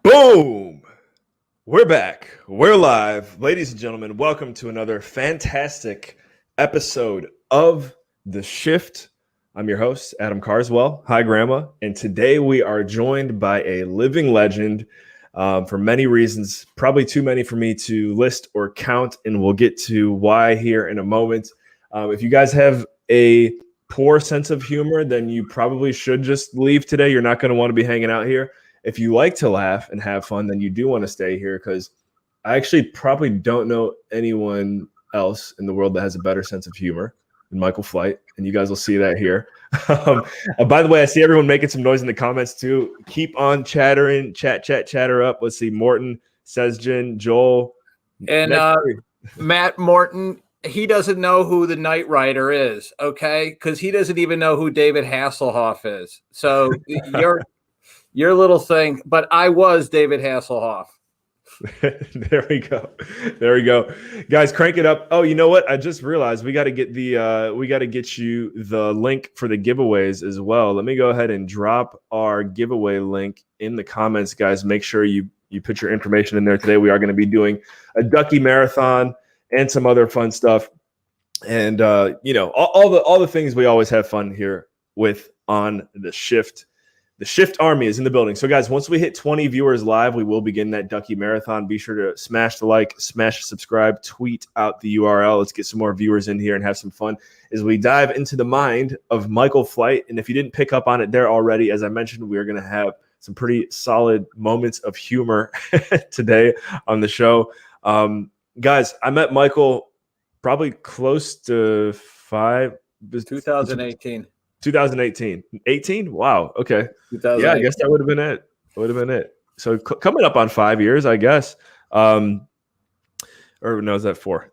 Boom! We're back. We're live. Ladies and gentlemen, welcome to another fantastic episode of The Shift. I'm your host, Adam Carswell. Hi, Grandma. And today we are joined by a living legend for many reasons, probably too many for me to list or count, and we'll get to why here in a moment. If you guys have a poor sense of humor, then you probably should just leave today. You're not going to want to be hanging out here. If you like to laugh and have fun, then you do want to stay here because I actually probably don't know anyone else in the world that has a better sense of humor than Michael Flight, and you guys will see that here. By the way, I see everyone making some noise in the comments too. Keep on chattering, chatter up. Let's see, Morton, Sesjin, Joel, and Matt Morton. He doesn't know who the Knight Rider is, okay? Because he doesn't even know who David Hasselhoff is. So your little thing, but I was David Hasselhoff. There we go, guys. Crank it up. Oh, you know what? I just realized we got to get you the link for the giveaways as well. Let me go ahead and drop our giveaway link in the comments, guys. Make sure you put your information in there today. We are going to be doing a Ducky Marathon and some other fun stuff, and all the things we always have fun here with on the Shift. The Shift Army is in the building. So, guys, once we hit 20 viewers live, we will begin that Ducky Marathon. Be sure to smash the like, smash the subscribe, tweet out the URL. Let's get some more viewers in here and have some fun as we dive into the mind of Michael Flight. And if you didn't pick up on it there already, as I mentioned, we are going to have some pretty solid moments of humor today on the show. Guys, I met Michael probably close to 2018. 18? Wow. Okay. Yeah, I guess that would have been it. So coming up on 5 years, I guess. Or no, is that 4?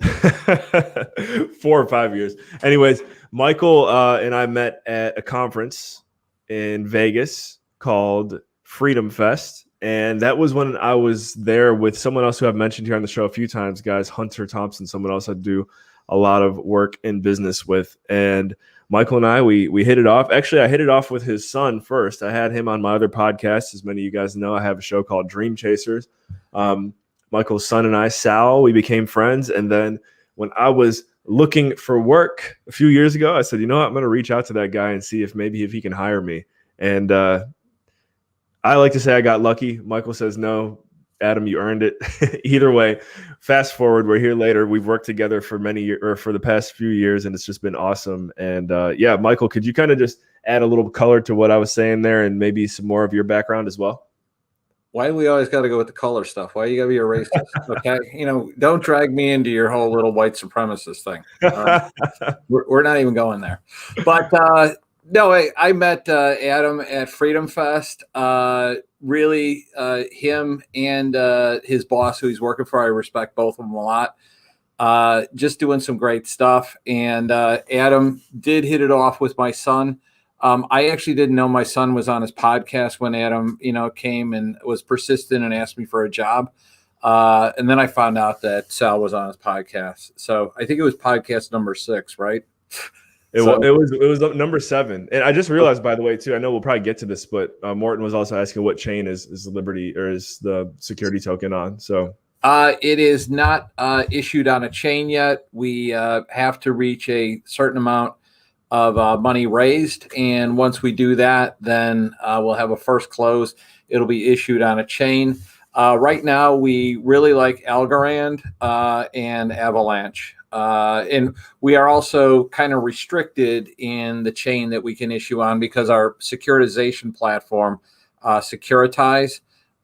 4 or 5 years. Anyways, Michael and I met at a conference in Vegas called Freedom Fest. And that was when I was there with someone else who I've mentioned here on the show a few times, guys, Hunter Thompson, someone else I do a lot of work in business with. And Michael and I, we hit it off. Actually, I hit it off with his son first. I had him on my other podcast. As many of you guys know, I have a show called Dream Chasers. Michael's son and I, Sal, we became friends. And then when I was looking for work a few years ago, I said, you know what, I'm going to reach out to that guy and see if he can hire me. And I like to say I got lucky. Michael says, no, Adam, you earned it. Either way, fast forward, we're here later. We've worked together for for the past few years, and it's just been awesome. And yeah, Michael, could you kind of just add a little color to what I was saying there and maybe some more of your background as well? Why do we always got to go with the color stuff? Why you got to be a racist? Okay. Don't drag me into your whole little white supremacist thing. We're not even going there. But no, I met Adam at Freedom Fest. Really, him and his boss, who he's working for, I respect both of them a lot. Just doing some great stuff. And Adam did hit it off with my son. I actually didn't know my son was on his podcast when Adam, came and was persistent and asked me for a job. And then I found out that Sal was on his podcast. So I think it was podcast number 6, right? It was number 7. And I just realized, by the way, too, I know we'll probably get to this, but Morton was also asking what chain is Liberty or is the security token on. So it is not issued on a chain yet. We have to reach a certain amount of money raised. And once we do that, then we'll have a first close. It'll be issued on a chain. Right now, we really like Algorand and Avalanche. And we are also kind of restricted in the chain that we can issue on because our securitization platform, Securitize,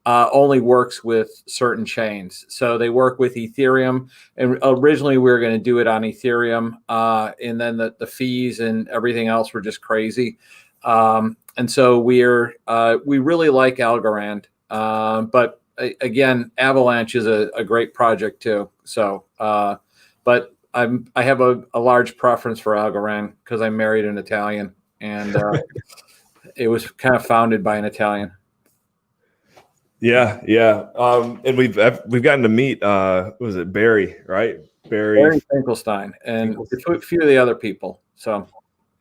only works with certain chains. So they work with Ethereum. And originally we were going to do it on Ethereum. And then the fees and everything else were just crazy. And so we really like Algorand. But again, Avalanche is a great project too. So, but I have a large preference for Algorand because I married an Italian, and it was kind of founded by an Italian. Yeah. And we've gotten to meet was it Barry, right? Barry Finkelstein and a few of the other people. So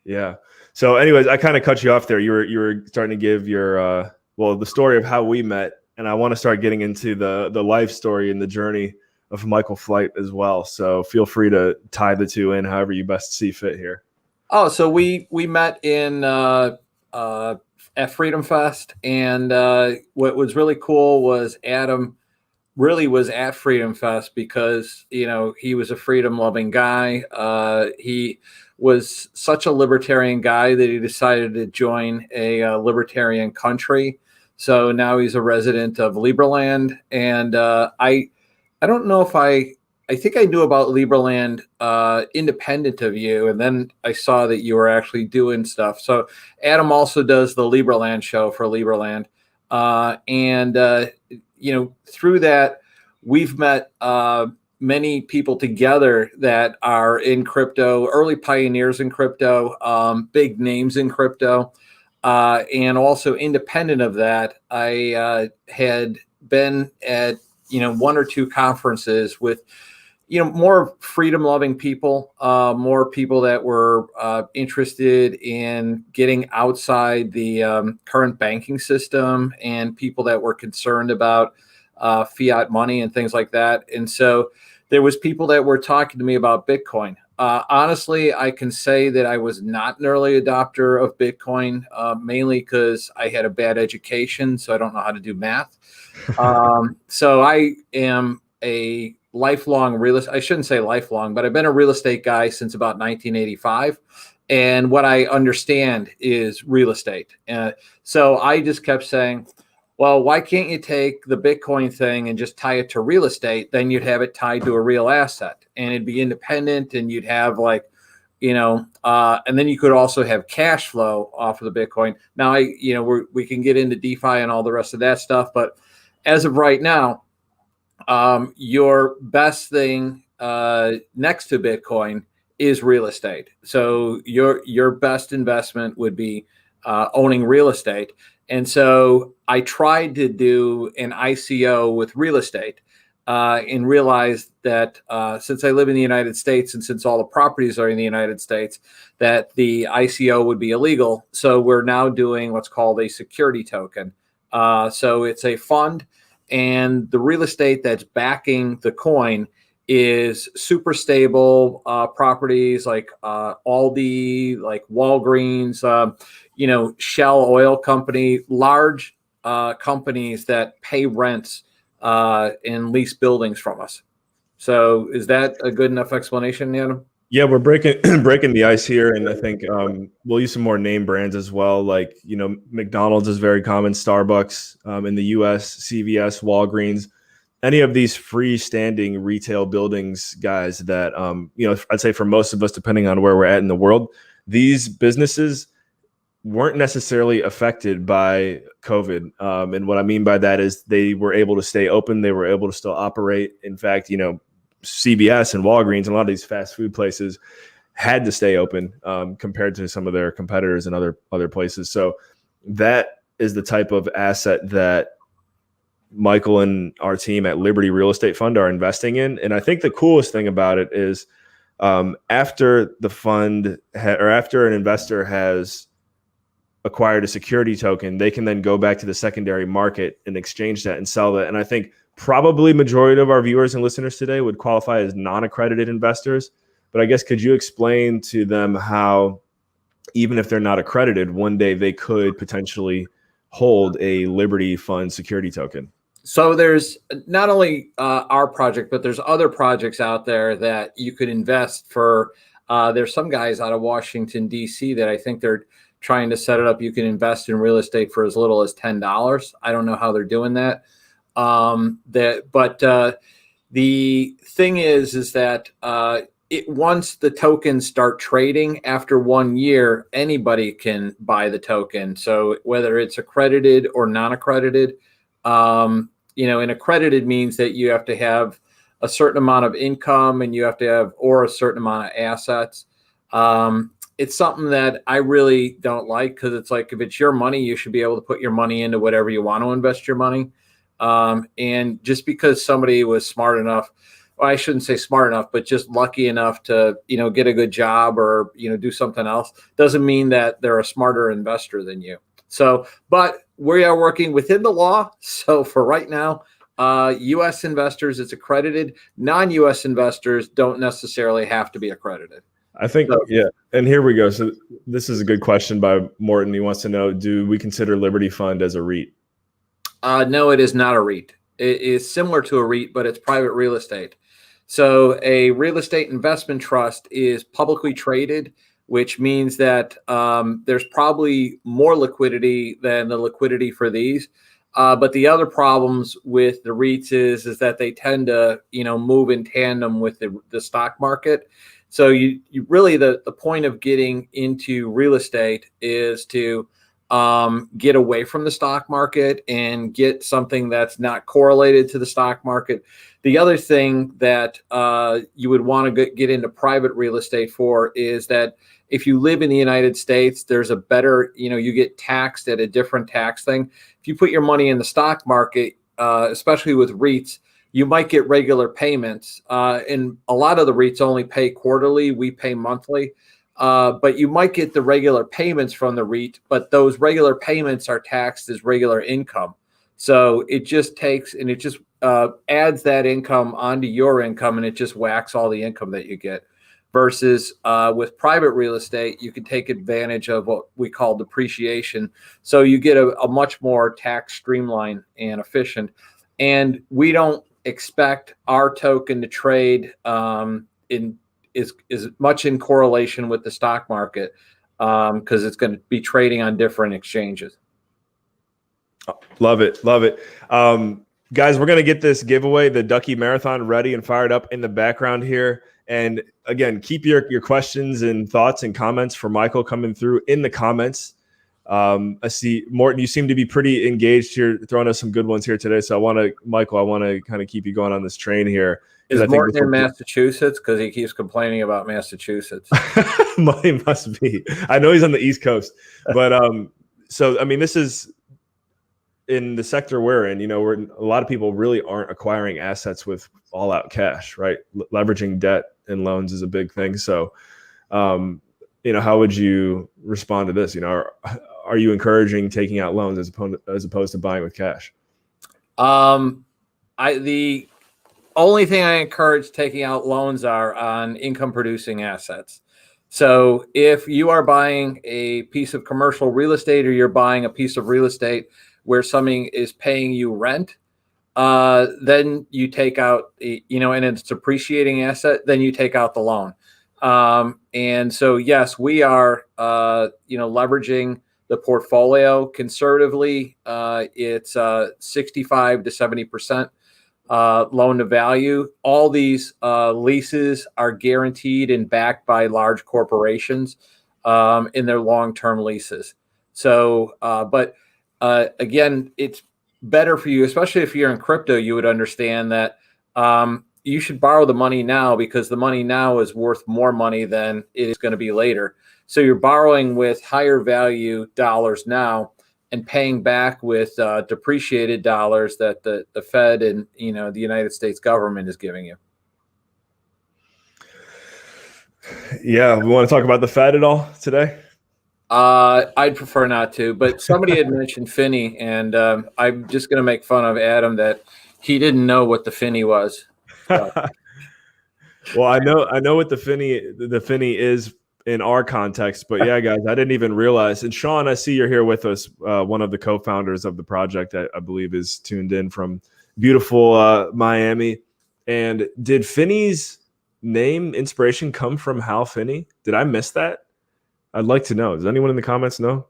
yeah. So anyways, I kind of cut you off there. You were starting to give your the story of how we met and I want to start getting into the life story and the journey of Michael Flight as well. So feel free to tie the two in however you best see fit here. Oh, so we met in at Freedom Fest, and what was really cool was Adam really was at Freedom Fest because, you know, he was a freedom loving guy. He was such a libertarian guy that he decided to join a libertarian country. So now he's a resident of Liberland. And I don't know if I think I knew about Liberland independent of you. And then I saw that you were actually doing stuff. So Adam also does the Liberland show for Liberland. You know, through that, we've met many people together that are in crypto, early pioneers in crypto, big names in crypto. And also independent of that, I had been at, you know, one or two conferences with, you know, more freedom loving people, more people that were interested in getting outside the current banking system, and people that were concerned about fiat money and things like that. And so there was people that were talking to me about Bitcoin. Honestly, I can say that I was not an early adopter of Bitcoin, mainly because I had a bad education, so I don't know how to do math. So I am a lifelong I shouldn't say lifelong, but I've been a real estate guy since about 1985. And what I understand is real estate. So I just kept saying, well, why can't you take the Bitcoin thing and just tie it to real estate? Then you'd have it tied to a real asset, and it'd be independent, and you'd have, like, you know, and then you could also have cash flow off of the Bitcoin. Now, we can get into DeFi and all the rest of that stuff, but as of right now, your best thing next to Bitcoin is real estate. So your best investment would be owning real estate. And so I tried to do an ICO with real estate and realized that since I live in the United States and since all the properties are in the United States, that the ICO would be illegal. So we're now doing what's called a security token. So it's a fund, and the real estate that's backing the coin is super stable properties like Aldi, like Walgreens, you know, Shell Oil Company, large companies that pay rents and lease buildings from us. So is that a good enough explanation, Adam? Yeah, we're breaking the ice here, and I think we'll use some more name brands as well. Like, you know, McDonald's is very common, Starbucks in the U.S., CVS, Walgreens, any of these freestanding retail buildings, guys. That you know, I'd say for most of us, depending on where we're at in the world, these businesses weren't necessarily affected by COVID. And what I mean by that is they were able to stay open. They were able to still operate. In fact, you know, CVS and Walgreens and a lot of these fast food places had to stay open compared to some of their competitors and other places. So that is the type of asset that Michael and our team at Liberty Real Estate Fund are investing in. And I think the coolest thing about it is after the fund or after an investor has acquired a security token, they can then go back to the secondary market and exchange that and sell that. And I think probably majority of our viewers and listeners today would qualify as non-accredited investors. But I guess, could you explain to them how, even if they're not accredited, one day they could potentially hold a Liberty Fund security token? So there's not only our project, but there's other projects out there that you could invest for. There's some guys out of Washington, D.C. that I think they're trying to set it up. You can invest in real estate for as little as $10. I don't know how they're doing that. The thing is that once the tokens start trading after 1 year, anybody can buy the token. So whether it's accredited or non-accredited, you know, and accredited means that you have to have a certain amount of income and you have to have, or a certain amount of assets. It's something that I really don't like, because it's like, if it's your money, you should be able to put your money into whatever you want to invest your money. And just because somebody was smart enough, well, I shouldn't say smart enough, but just lucky enough to, you know, get a good job or, you know, do something else, doesn't mean that they're a smarter investor than you. So, but we are working within the law. So for right now, U.S. investors, it's accredited. Non-U.S. investors don't necessarily have to be accredited. I think, yeah. And here we go. So this is a good question by Morton. He wants to know, do we consider Liberty Fund as a REIT? No, it is not a REIT. It is similar to a REIT, but it's private real estate. So a real estate investment trust is publicly traded, which means that there's probably more liquidity than the liquidity for these. But the other problems with the REITs is that they tend to, move in tandem with the stock market. So you really, the point of getting into real estate is to get away from the stock market and get something that's not correlated to the stock market. The other thing that you would want to get into private real estate for is that if you live in the United States, there's a better, you get taxed at a different tax thing. If you put your money in the stock market, especially with REITs, you might get regular payments. And a lot of the REITs only pay quarterly. We pay monthly. But you might get the regular payments from the REIT, but those regular payments are taxed as regular income. So it just takes, and it just adds that income onto your income, and it just whacks all the income that you get. Versus with private real estate, you can take advantage of what we call depreciation. So you get a much more tax streamlined and efficient. And we don't expect our token to trade is much in correlation with the stock market because it's going to be trading on different exchanges. Love it. Guys, we're going to get this giveaway, the Ducky Marathon, ready and fired up in the background here. And again, keep your questions and thoughts and comments for Michael coming through in the comments. I see, Morton, you seem to be pretty engaged here, throwing us some good ones here today. So Michael, I want to kind of keep you going on this train here. Is Morton in Massachusetts? Because he keeps complaining about Massachusetts. He must be. I know he's on the East Coast. But so, I mean, this is in the sector we're in, where a lot of people really aren't acquiring assets with all out cash, right? Leveraging debt and loans is a big thing. So, how would you respond to this? Are you encouraging taking out loans as opposed to buying with cash? The only thing I encourage taking out loans are on income producing assets. So if you are buying a piece of commercial real estate, or you're buying a piece of real estate where something is paying you rent, then you take out, and it's a depreciating asset, then you take out the loan. And so, yes, we are, leveraging the portfolio conservatively. It's 65 to 70% loan to value. All these leases are guaranteed and backed by large corporations in their long-term leases. So, again, it's better for you, especially if you're in crypto. You would understand that you should borrow the money now, because the money now is worth more money than it is going to be later. So you're borrowing with higher value dollars now and paying back with depreciated dollars that the Fed and the United States government is giving you. Yeah, we want to talk about the Fed at all today? I'd prefer not to, but somebody had mentioned Finney, and I'm just going to make fun of Adam that he didn't know what the Finney was. So. Well, I know what the Finney is in our context, but yeah, guys, I didn't even realize. And Sean, I see you're here with us, one of the co-founders of the project that I believe is tuned in from beautiful Miami. And did Finney's name inspiration come from Hal Finney? Did I miss that? I'd like to know. Does anyone in the comments know?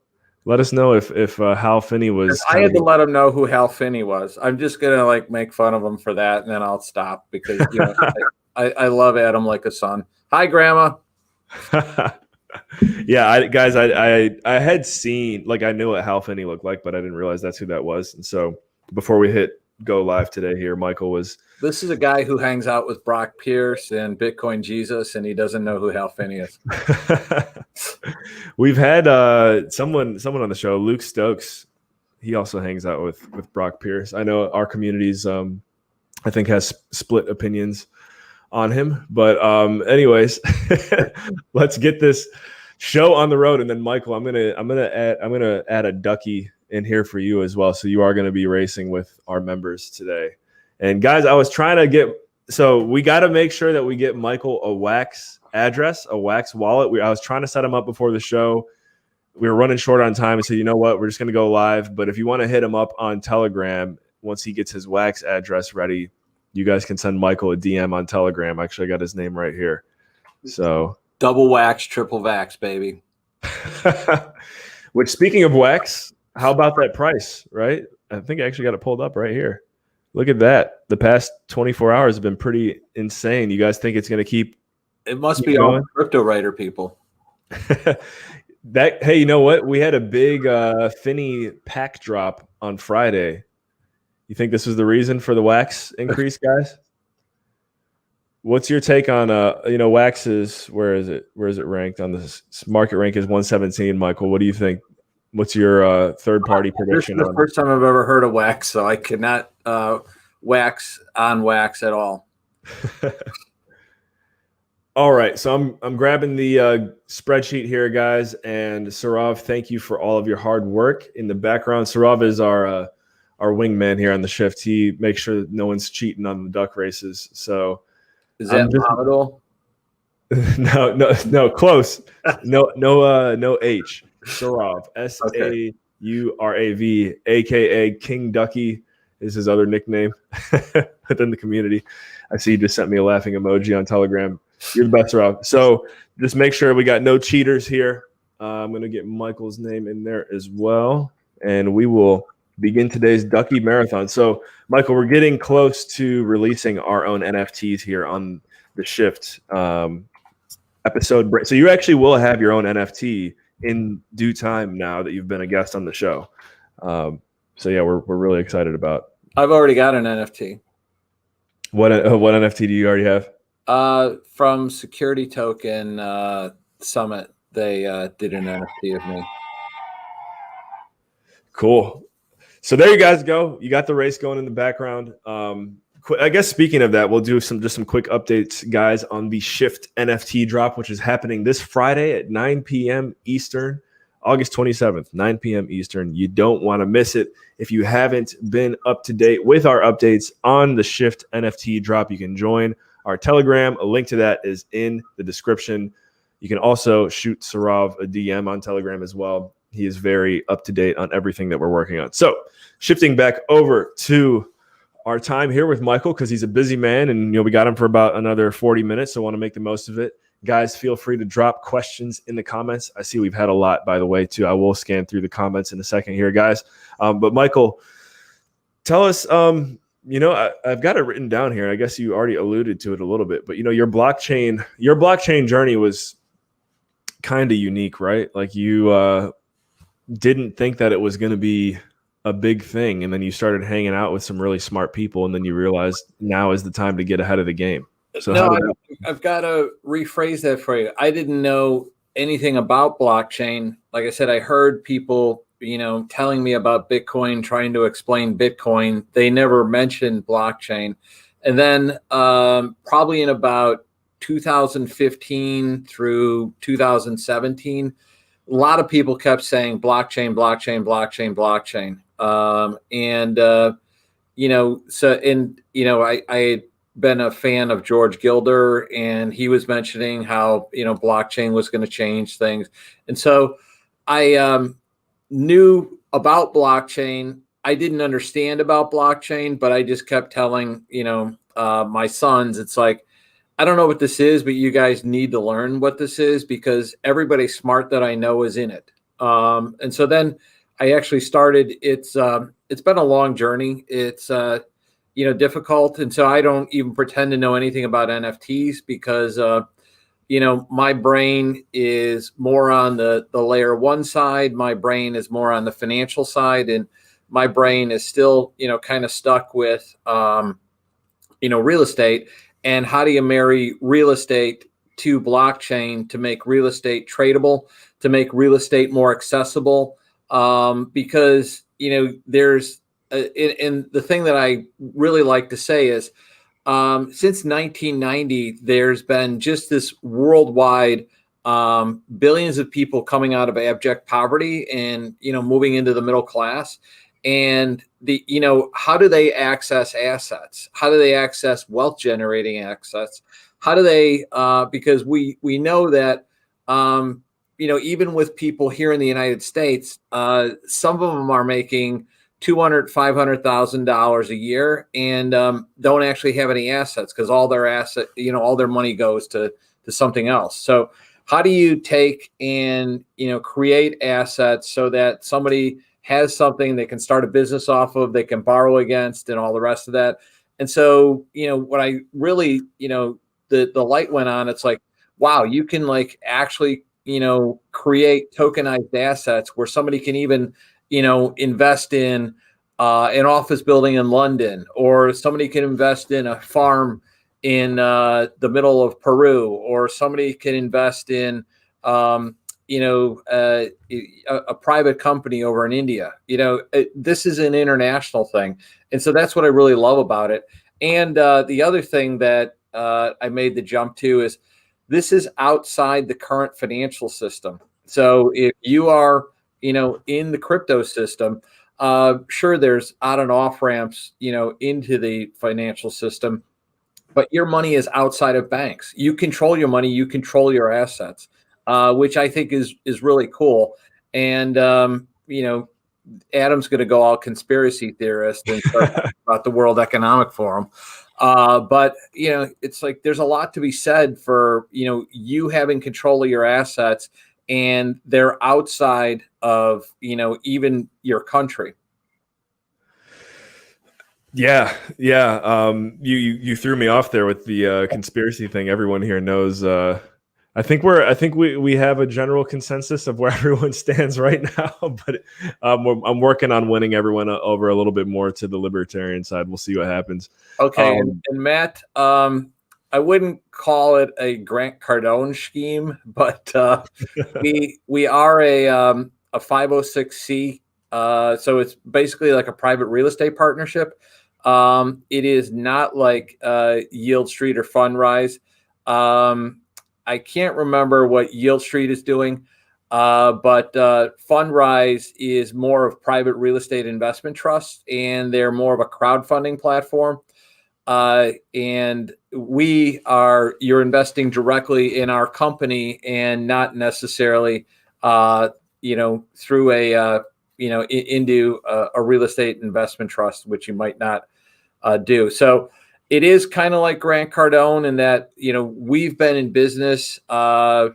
Let us know if Hal Finney was. I had to let him know who Hal Finney was. I'm just gonna make fun of him for that, and then I'll stop because I love Adam like a son. Hi, Grandma. Yeah, I had seen, I knew what Hal Finney looked like, but I didn't realize that's who that was. And so before we hit go live today here, Michael was. This is a guy who hangs out with Brock Pierce and Bitcoin Jesus, and he doesn't know who Hal Finney is. We've had someone on the show, Luke Stokes. He also hangs out with Brock Pierce. I know our communities, I think, has split opinions on him. But anyways, let's get this show on the road. And then Michael, I'm gonna add a ducky in here for you as well. So you are going to be racing with our members today. And guys, I was trying to get, so we got to make sure that we get Michael a wax address, a wax wallet. I was trying to set him up before the show. We were running short on time. And so, you know what, we're just going to go live. But if you want to hit him up on Telegram, once he gets his wax address ready, you guys can send Michael a DM on Telegram. Actually, I got his name right here. So double wax, triple vax, baby. Which, speaking of wax, how about that price, right? I think I actually got it pulled up right here. Look at that. The past 24 hours have been pretty insane. You guys think it's going to keep? It must be all the Cryptowriter people. Hey, you know what? We had a big Finny pack drop on Friday. You think this was the reason for the wax increase, guys? What's your take on wax is, where is it ranked on the market rank is 117, Michael? What do you think? What's your third party prediction? This is the first time I've ever heard of wax, so I cannot wax on wax at all. All right, so I'm grabbing the spreadsheet here, guys, and Sarav, thank you for all of your hard work in the background. Sarav is our wingman here on the shift. He makes sure that no one's cheating on the duck races. So is that Mohamedal? No, close. No H. Sarav, Surav, aka King Ducky is his other nickname within the community. I see you just sent me a laughing emoji on Telegram. You're the best, Sarav. So just make sure we got no cheaters here. I'm going to get Michael's name in there as well, and we will begin today's Ducky Marathon. So, Michael, we're getting close to releasing our own NFTs here on the Shift episode. So you actually will have your own NFT in due time now that you've been a guest on the show. So yeah, we're really excited about. I've already got an NFT. What NFT do you already have? From Security Token Summit, they did an NFT of me. Cool. So there you guys go. You got the race going in the background. I guess speaking of that, we'll do some quick updates, guys, on the Shift NFT drop, which is happening this Friday at 9 p.m. Eastern, August 27th, 9 p.m. Eastern. You don't want to miss it. If you haven't been up to date with our updates on the Shift NFT drop, you can join our Telegram. A link to that is in the description. You can also shoot Sarav a DM on Telegram as well. He is very up to date on everything that we're working on. So shifting back over to our time here with Michael, because he's a busy man, and we got him for about another 40 minutes, so I want to make the most of it. Guys, feel free to drop questions in the comments. I see we've had a lot, by the way, too. I will scan through the comments in a second here, guys. But Michael, tell us, I've got it written down here. I guess you already alluded to it a little bit, but your blockchain journey was kind of unique, right? Like you didn't think that it was going to be a big thing, and then you started hanging out with some really smart people, and then you realized now is the time to get ahead of the game. So I've got to rephrase that for you. I didn't know anything about blockchain. Like I said, I heard people, telling me about Bitcoin, trying to explain Bitcoin. They never mentioned blockchain. And then probably in about 2015 through 2017, a lot of people kept saying blockchain, blockchain, blockchain, blockchain. I had been a fan of George Gilder, and he was mentioning how, blockchain was going to change things. And so I knew about blockchain. I didn't understand about blockchain, but I just kept telling, my sons, it's like, I don't know what this is, but you guys need to learn what this is, because everybody smart that I know is in it. And so then I actually started. It's been a long journey. It's difficult, and so I don't even pretend to know anything about NFTs, because my brain is more on the layer one side. My brain is more on the financial side, and my brain is still kind of stuck with real estate. And how do you marry real estate to blockchain to make real estate tradable, to make real estate more accessible? Because, there's, and the thing that I really like to say is, since 1990, there's been just this worldwide billions of people coming out of abject poverty and, moving into the middle class. And how do they access assets? How do they access wealth generating assets? How do they, because we know that, even with people here in the United States, some of them are making $200,000, $500,000 a year and don't actually have any assets because all their money goes to something else. So how do you take and, create assets so that somebody has something they can start a business off of, they can borrow against and all the rest of that. And so, when I really, the light went on, it's like, wow, you can actually, create tokenized assets where somebody can even, invest in an office building in London, or somebody can invest in a farm in the middle of Peru, or somebody can invest in, a private company over in India. This is an international thing. And so that's what I really love about it. And the other thing that I made the jump to is this is outside the current financial system. So if you are, in the crypto system, sure, there's on and off ramps, into the financial system, but your money is outside of banks. You control your money, you control your assets, which I think is really cool. And Adam's going to go all conspiracy theorist and start about the World Economic Forum. But it's like there's a lot to be said for you having control of your assets, and they're outside of even your country. Yeah. You threw me off there with the conspiracy thing. Everyone here knows. I think we have a general consensus of where everyone stands right now, but I'm working on winning everyone over a little bit more to the libertarian side. We'll see what happens. Okay, and Matt, I wouldn't call it a Grant Cardone scheme, but we are a 506c, so it's basically like a private real estate partnership. It is not like Yield Street or Fundrise. I can't remember what Yield Street is doing, but Fundrise is more of private real estate investment trusts, and they're more of a crowdfunding platform. And you're investing directly in our company and not necessarily, through into a real estate investment trust, which you might not do. So it is kind of like Grant Cardone in that, we've been in business, for,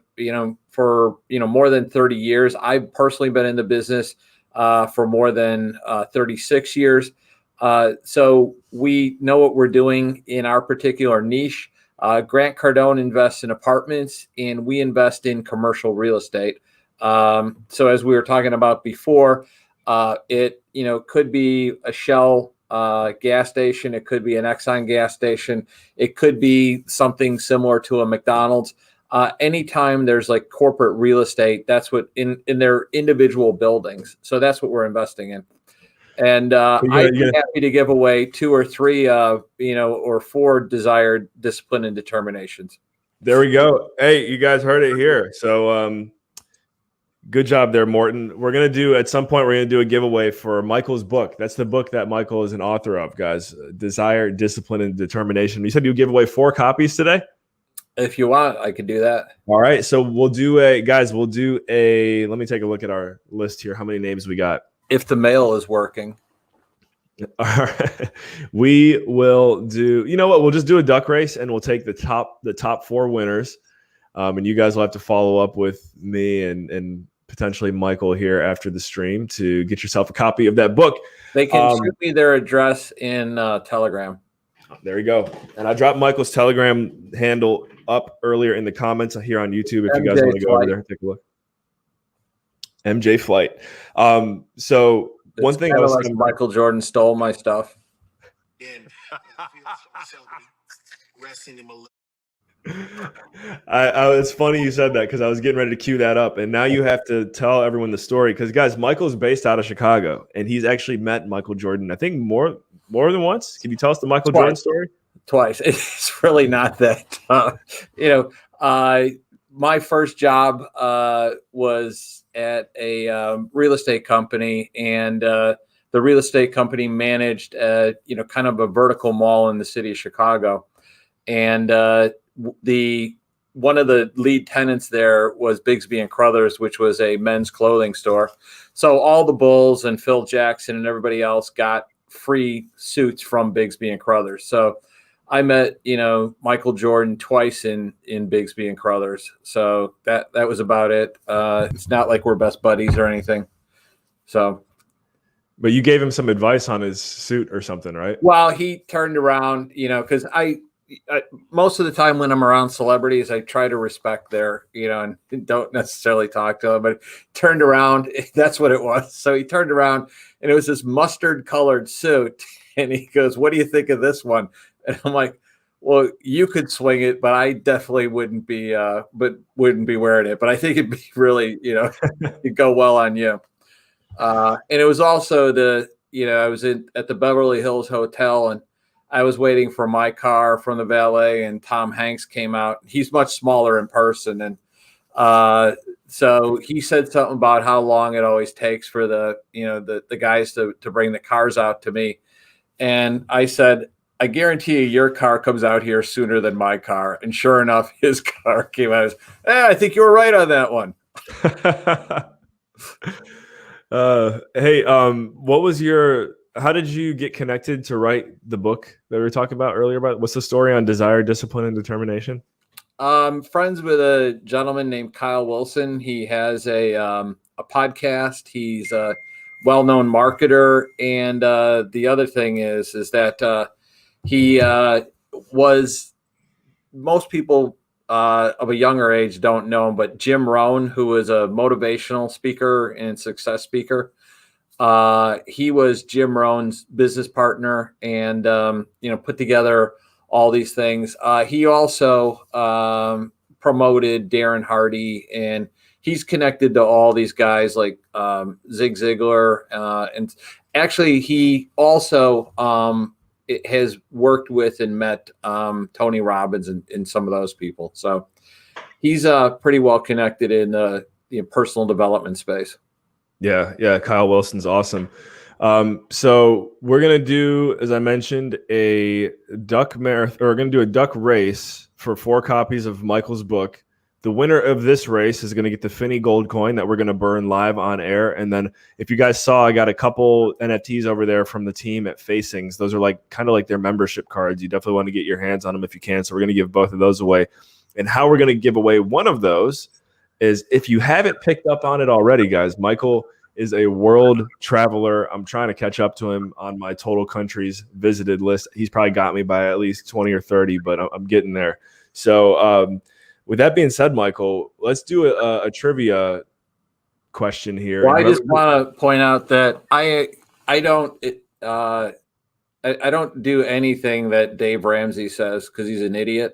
more than 30 years. I've personally been in the business for more than 36 years. So we know what we're doing in our particular niche. Grant Cardone invests in apartments, and we invest in commercial real estate. So as we were talking about before, it could be a Shell gas station, it could be an Exxon gas station, it could be something similar to a McDonald's. Anytime there's like corporate real estate, that's what in their individual buildings. So that's what we're investing in. And I'd be happy to give away 2 or 3, or 4 desired discipline and determinations. There we go. Hey, you guys heard it here. So good job there, Morton. At some point, we're going to do a giveaway for Michael's book. That's the book that Michael is an author of, guys. Desire, Discipline, and Determination. You said you give away 4 copies today? If you want, I could do that. All right. So we'll do a, let me take a look at our list here. How many names we got? If the mail is working. All right. We will do, we'll just do a duck race, and we'll take the top 4 winners. And you guys will have to follow up with me and potentially Michael here after the stream to get yourself a copy of that book. They can shoot me their address in Telegram. There you go. And I dropped Michael's Telegram handle up earlier in the comments here on YouTube if you guys want to go over there and take a look. MJ Flight. So it's one thing I was like Michael Jordan stole my stuff. It's funny you said that because I was getting ready to cue that up, and now you have to tell everyone the story because, guys, Michael's based out of Chicago, and he's actually met Michael Jordan, I think more than once. Can you tell us the Michael Jordan story? Twice. It's really not that. my first job was at a real estate company, and the real estate company managed, kind of a vertical mall in the city of Chicago. And one of the lead tenants there was Bigsby and Crothers, which was a men's clothing store. So all the Bulls and Phil Jackson and everybody else got free suits from Bigsby and Crothers. So I met, Michael Jordan twice in Bigsby and Crothers. So that was about it. It's not like we're best buddies or anything. So. But you gave him some advice on his suit or something, right? Well, he turned around, because I most of the time when I'm around celebrities, I try to respect their, and don't necessarily talk to them, but turned around. That's what it was. So he turned around and it was this mustard colored suit. And he goes, "What do you think of this one?" And I'm like, "Well, you could swing it, but I definitely wouldn't be wearing it. But I think it'd be really, it'd go well on you." And it was also I was at the Beverly Hills Hotel, and I was waiting for my car from the valet, and Tom Hanks came out. He's much smaller in person. And so he said something about how long it always takes for the guys to bring the cars out to me. And I said, "I guarantee you your car comes out here sooner than my car." And sure enough, his car came out. I think you were right on that one. Hey, how did you get connected to write the book that we were talking about earlier? What's the story on desire, discipline, and determination? Friends with a gentleman named Kyle Wilson. He has a podcast. He's a well-known marketer. And the other thing is that he was, most people of a younger age don't know him, but Jim Rohn, who was a motivational speaker and success speaker, he was Jim Rohn's business partner, and put together all these things. He also promoted Darren Hardy, and he's connected to all these guys like Zig Ziglar, and actually he also has worked with and met Tony Robbins and some of those people. So he's pretty well connected in the personal development space. Yeah. Kyle Wilson's awesome. So we're going to do, as I mentioned, a duck marathon, or we're going to do a duck race for 4 copies of Michael's book. The winner of this race is going to get the Finney Gold coin that we're going to burn live on air. And then if you guys saw, I got a couple NFTs over there from the team at Facings. Those are kind of like their membership cards. You definitely want to get your hands on them if you can. So we're going to give both of those away. And how we're going to give away one of those is, if you haven't picked up on it already, guys, Michael is a world traveler. I'm trying to catch up to him on my total countries visited list. He's probably got me by at least 20 or 30, but I'm getting there. So with that being said, Michael, let's do a trivia question here. Well, I just want to point out that I don't do anything that Dave Ramsey says, because he's an idiot.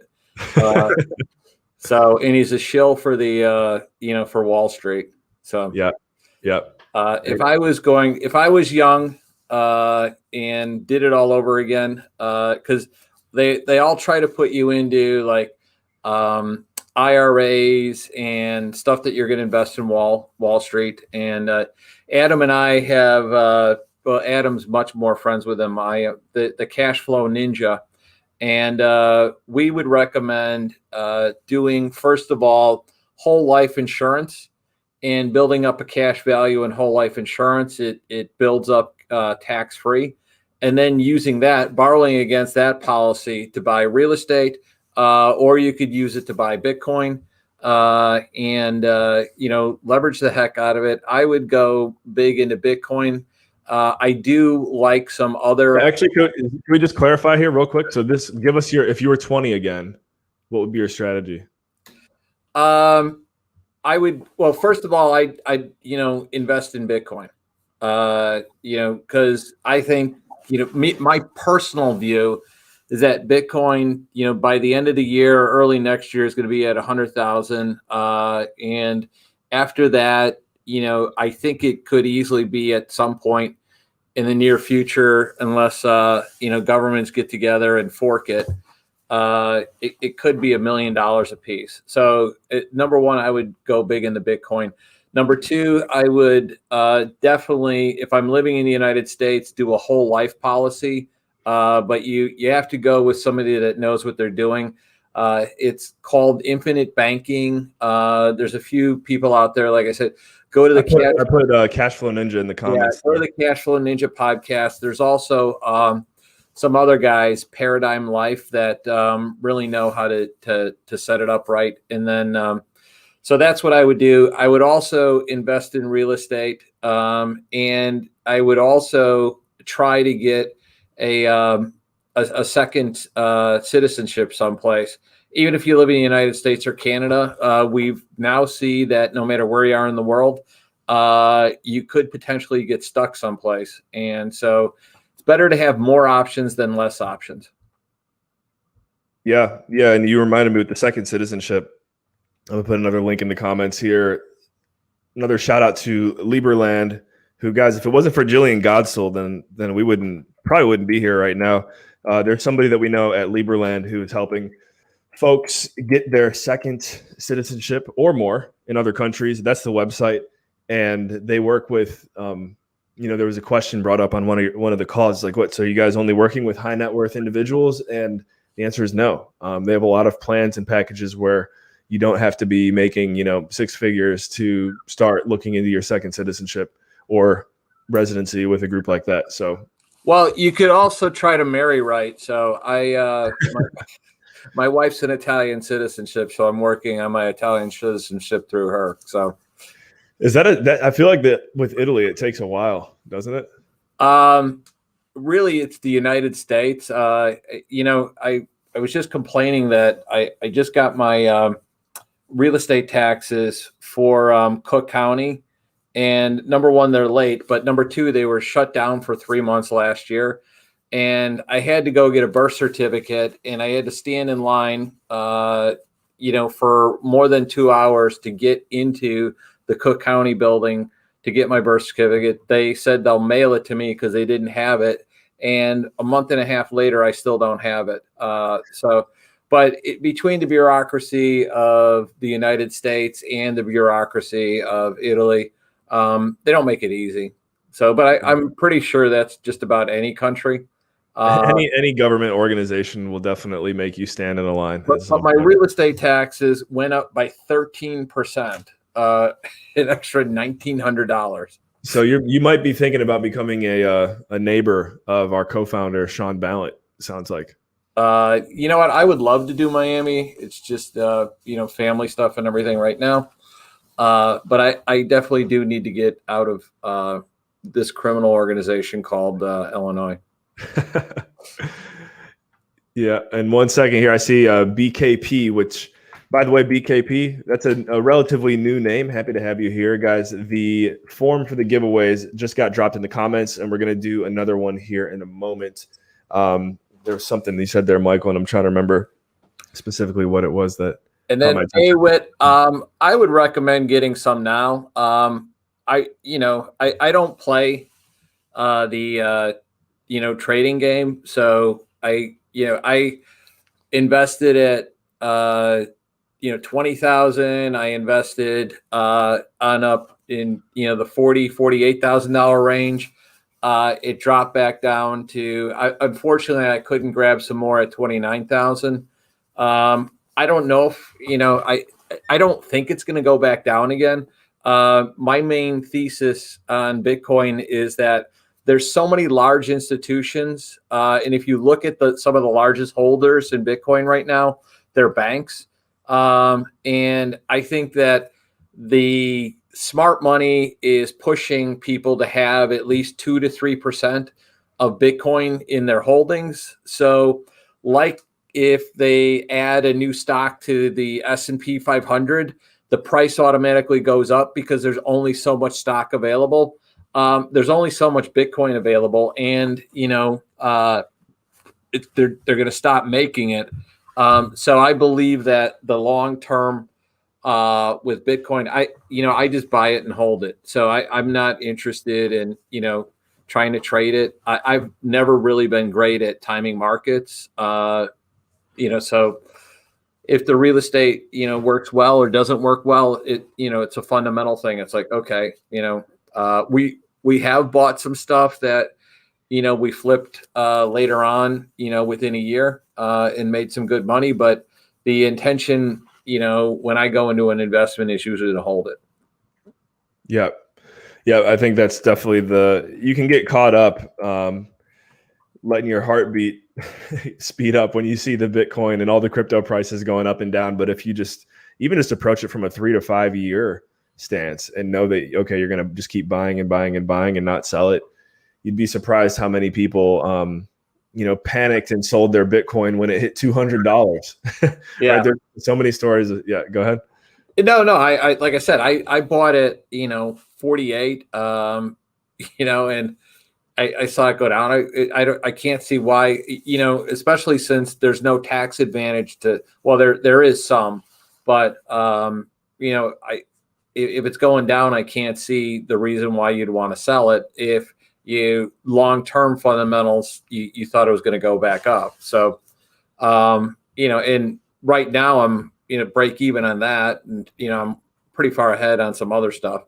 So, and he's a shill for for Wall Street. So yeah. If I was young and did it all over again, because they all try to put you into IRAs and stuff that you're going to invest in Wall Street. And Adam and I have, Adam's much more friends with him. The Cash Flow Ninja. And we would recommend doing, first of all, whole life insurance and building up a cash value in whole life insurance. It builds up tax-free. And then using that, borrowing against that policy to buy real estate, or you could use it to buy Bitcoin and leverage the heck out of it. I would go big into Bitcoin. I do like some other. Actually, can we just clarify here real quick? So give us if you were 20 again, what would be your strategy? I would, first of all, I'd invest in Bitcoin, because I think, my personal view is that Bitcoin, by the end of the year, early next year, is going to be at 100,000. And after that, I think it could easily be at some point in the near future, unless, governments get together and fork it. it could be $1 million a piece. So number one, I would go big into Bitcoin. Number two, I would definitely, if I'm living in the United States, do a whole life policy. But you have to go with somebody that knows what they're doing. It's called infinite banking. There's a few people out there, like I said, go to the I put Cashflow Ninja in the comments. Yeah, go to the Cashflow Ninja podcast. There's also some other guys, Paradigm Life, that really know how to set it up right. And then so that's what I would do. I would also invest in real estate, and I would also try to get a second citizenship someplace. Even if you live in the United States or Canada, we now see that no matter where you are in the world, you could potentially get stuck someplace. And so it's better to have more options than less options. Yeah. And you reminded me with the second citizenship. I'm gonna put another link in the comments here. Another shout out to Liberland, who, guys, if it wasn't for Jillian Godsoul, then we probably wouldn't be here right now. There's somebody that we know at Liberland who is helping folks get their second citizenship or more in other countries. That's the website, and they work with. There was a question brought up on one of the calls, like, what? So you guys only working with high net worth individuals? And the answer is no. They have a lot of plans and packages where you don't have to be making, six figures to start looking into your second citizenship or residency with a group like that. So, well, you could also try to marry right. So my wife's an Italian citizenship, so I'm working on my Italian citizenship through her. So, is that I feel like that with Italy, it takes a while, doesn't it? Really, it's the United States. I was just complaining that I just got my real estate taxes for Cook County, and number one, they're late, but number two, they were shut down for 3 months last year, and I had to go get a birth certificate, and I had to stand in line, for more than 2 hours to get into the Cook County building to get my birth certificate. They said they'll mail it to me because they didn't have it, and a month and a half later, I still don't have it. But between the bureaucracy of the United States and the bureaucracy of Italy, they don't make it easy. So, but I'm pretty sure that's just about any country. Any government organization will definitely make you stand in a line. But my real estate taxes went up by 13%, an extra $1,900. So you might be thinking about becoming a neighbor of our co-founder, Sean Ballant, sounds like. You know what? I would love to do Miami. It's just, family stuff and everything right now. But I definitely do need to get out of this criminal organization called Illinois. Yeah. And 1 second here, I see BKP, which, by the way, BKP, that's a relatively new name. Happy to have you here, guys. The form for the giveaways just got dropped in the comments, and we're going to do another one here in a moment. There was something you said there, Michael, and I'm trying to remember specifically what it was that. And then AWIT, I would recommend getting some now. I don't play the trading game, so I invested at 20,000. I invested on up in the $48,000 range. It dropped back down to, unfortunately, I couldn't grab some more at 29,000. I don't know if, I don't think it's going to go back down again. My main thesis on Bitcoin is that there's so many large institutions. And if you look at some of the largest holders in Bitcoin right now, they're banks. And I think that the smart money is pushing people to have at least 2 to 3% of Bitcoin in their holdings. So like if they add a new stock to the S&P 500, the price automatically goes up because there's only so much stock available. There's only so much Bitcoin available, and they're going to stop making it. So I believe that the long term with Bitcoin, I just buy it and hold it. So I'm not interested in trying to trade it. I've never really been great at timing markets. So if the real estate, works well or doesn't work well, it's a fundamental thing. It's like, okay, we have bought some stuff that, we flipped later on, within a year and made some good money. But the intention, when I go into an investment is usually to hold it. Yeah. Yeah. I think that's definitely you can get caught up letting your heartbeat speed up when you see the Bitcoin and all the crypto prices going up and down. But if you even just approach it from a 3 to 5 year stance and know that, okay, you're going to just keep buying and buying and buying and not sell it, you'd be surprised how many people, panicked and sold their Bitcoin when it hit $200. Yeah. Right? There's so many stories. Yeah. Go ahead. No, I like I said, I bought it, 48, and I saw it go down. I can't see why, especially since there's no tax advantage there is some, but if it's going down, I can't see the reason why you'd want to sell it if long-term fundamentals, you thought it was going to go back up. So, and right now I'm, break even on that. And, I'm pretty far ahead on some other stuff.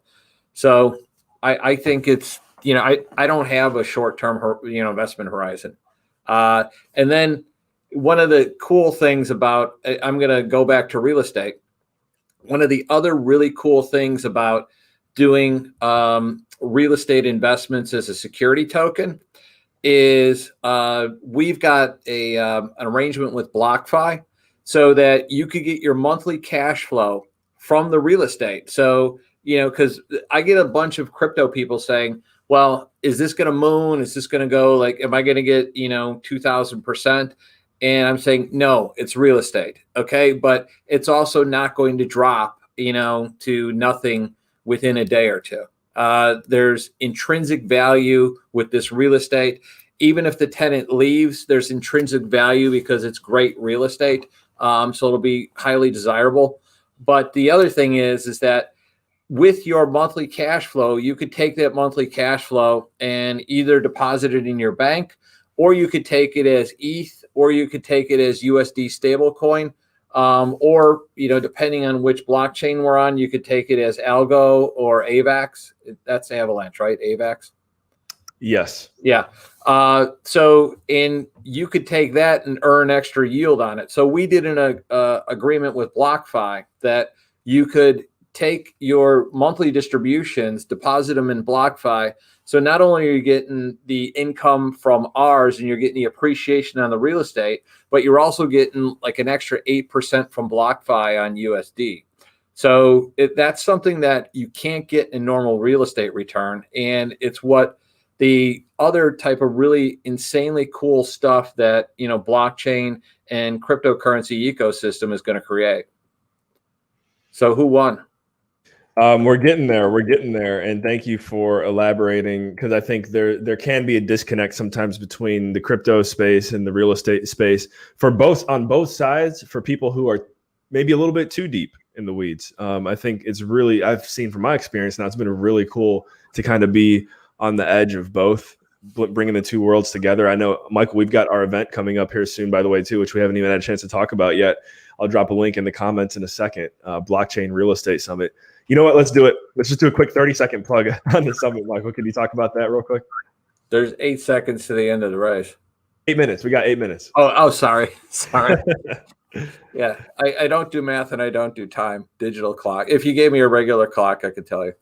So I think it's, I don't have a short-term, investment horizon. And then one of the cool things about, I'm going to go back to real estate. One of the other really cool things about doing real estate investments as a security token is we've got an arrangement with BlockFi so that you could get your monthly cash flow from the real estate. So, because I get a bunch of crypto people saying, well, is this going to moon? Is this going to go am I going to get, 2,000%? And I'm saying, no, it's real estate. Okay. But it's also not going to drop, to nothing within a day or two. There's intrinsic value with this real estate. Even if the tenant leaves, there's intrinsic value because it's great real estate. So it'll be highly desirable. But the other thing is that with your monthly cash flow, you could take that monthly cash flow and either deposit it in your bank, or you could take it as ETH, or you could take it as USD stablecoin, or depending on which blockchain we're on, you could take it as Algo or AVAX. That's Avalanche, right? AVAX. Yes. Yeah. You could take that and earn extra yield on it. So we did an agreement with BlockFi that you could take your monthly distributions, deposit them in BlockFi. So not only are you getting the income from ours and you're getting the appreciation on the real estate, but you're also getting an extra 8% from BlockFi on USD. So that's something that you can't get in normal real estate return. And it's what the other type of really insanely cool stuff that, blockchain and cryptocurrency ecosystem is going to create. So who won? We're getting there. We're getting there. And thank you for elaborating, because I think there can be a disconnect sometimes between the crypto space and the real estate space on both sides, for people who are maybe a little bit too deep in the weeds. I think I've seen from my experience now, it's been really cool to kind of be on the edge of both, bringing the two worlds together. I know, Michael, we've got our event coming up here soon, by the way, too, which we haven't even had a chance to talk about yet. I'll drop a link in the comments in a second. Blockchain Real Estate Summit. You know what? Let's do it. Let's just do a quick 30-second plug on the summit, Michael. Can you talk about that real quick? There's 8 seconds to the end of the race. 8 minutes. We got 8 minutes. Oh, sorry. Yeah, I don't do math and I don't do time. Digital clock. If you gave me a regular clock, I could tell you.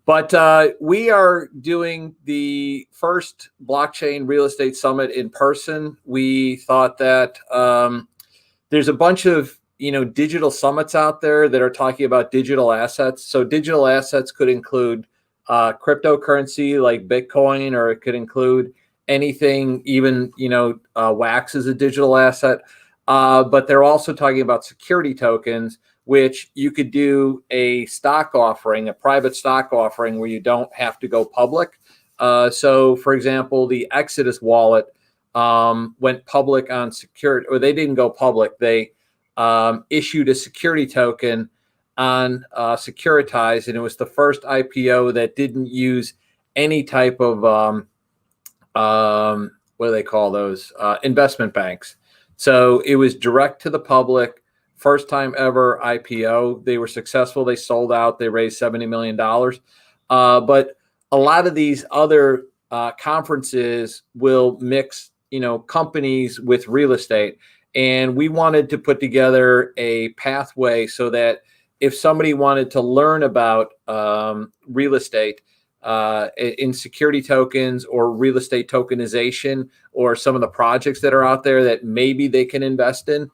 But we are doing the first blockchain real estate summit in person. We thought that there's a bunch of digital summits out there that are talking about digital assets. So digital assets could include cryptocurrency like Bitcoin, or it could include anything, even wax is a digital asset. But they're also talking about security tokens, which you could do a stock offering, a private stock offering, where you don't have to go public. So, for example, the Exodus wallet went public on security, or they didn't go public. They issued a security token on Securitize, and it was the first IPO that didn't use any type of what do they call those, investment banks. So it was direct to the public, first time ever IPO. They were successful. They sold out. They raised $70 million. But a lot of these other conferences will mix, companies with real estate. And we wanted to put together a pathway so that if somebody wanted to learn about real estate in security tokens or real estate tokenization or some of the projects that are out there that maybe they can invest in,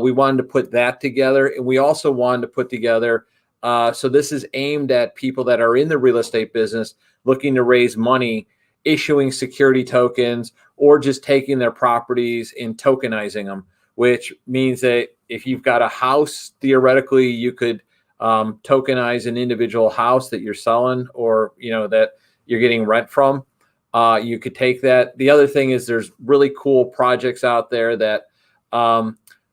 we wanted to put that together. And we also wanted to put together, so this is aimed at people that are in the real estate business looking to raise money, issuing security tokens, or just taking their properties and tokenizing them, which means that if you've got a house, theoretically, you could tokenize an individual house that you're selling or, that you're getting rent from. You could take that. The other thing is there's really cool projects out there that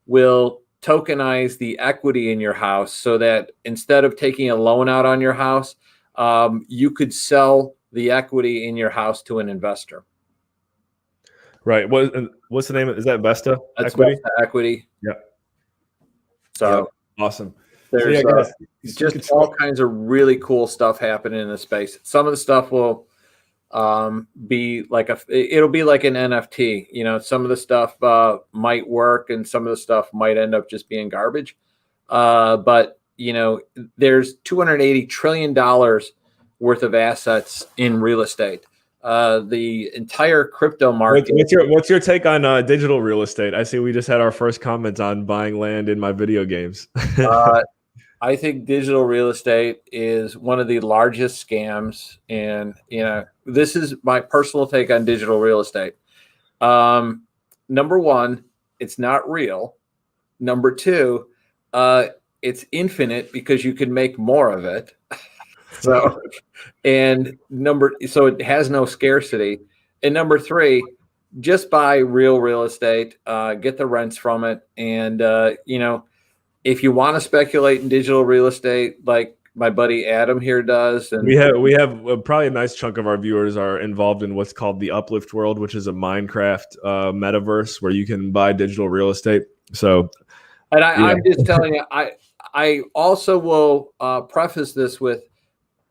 will tokenize the equity in your house so that instead of taking a loan out on your house, you could sell the equity in your house to an investor. Right. What's the name? Is that Vesta That's Equity? Vesta Equity. Yeah. So awesome. There's just all kinds of really cool stuff happening in the space. Some of the stuff will be like it'll be like an NFT. Some of the stuff might work, and some of the stuff might end up just being garbage. But there's $280 trillion worth of assets in real estate. The entire crypto market. What's your take on digital real estate? I see we just had our first comments on buying land in my video games. I think digital real estate is one of the largest scams. And, this is my personal take on digital real estate. Number one, it's not real. Number two, it's infinite because you can make more of it. So it has no scarcity. And number three, just buy real estate, get the rents from it. And, if you want to speculate in digital real estate, like my buddy Adam here does, and we have probably a nice chunk of our viewers are involved in what's called the Uplift World, which is a Minecraft metaverse where you can buy digital real estate. So, and I'm just telling you, I also will preface this with,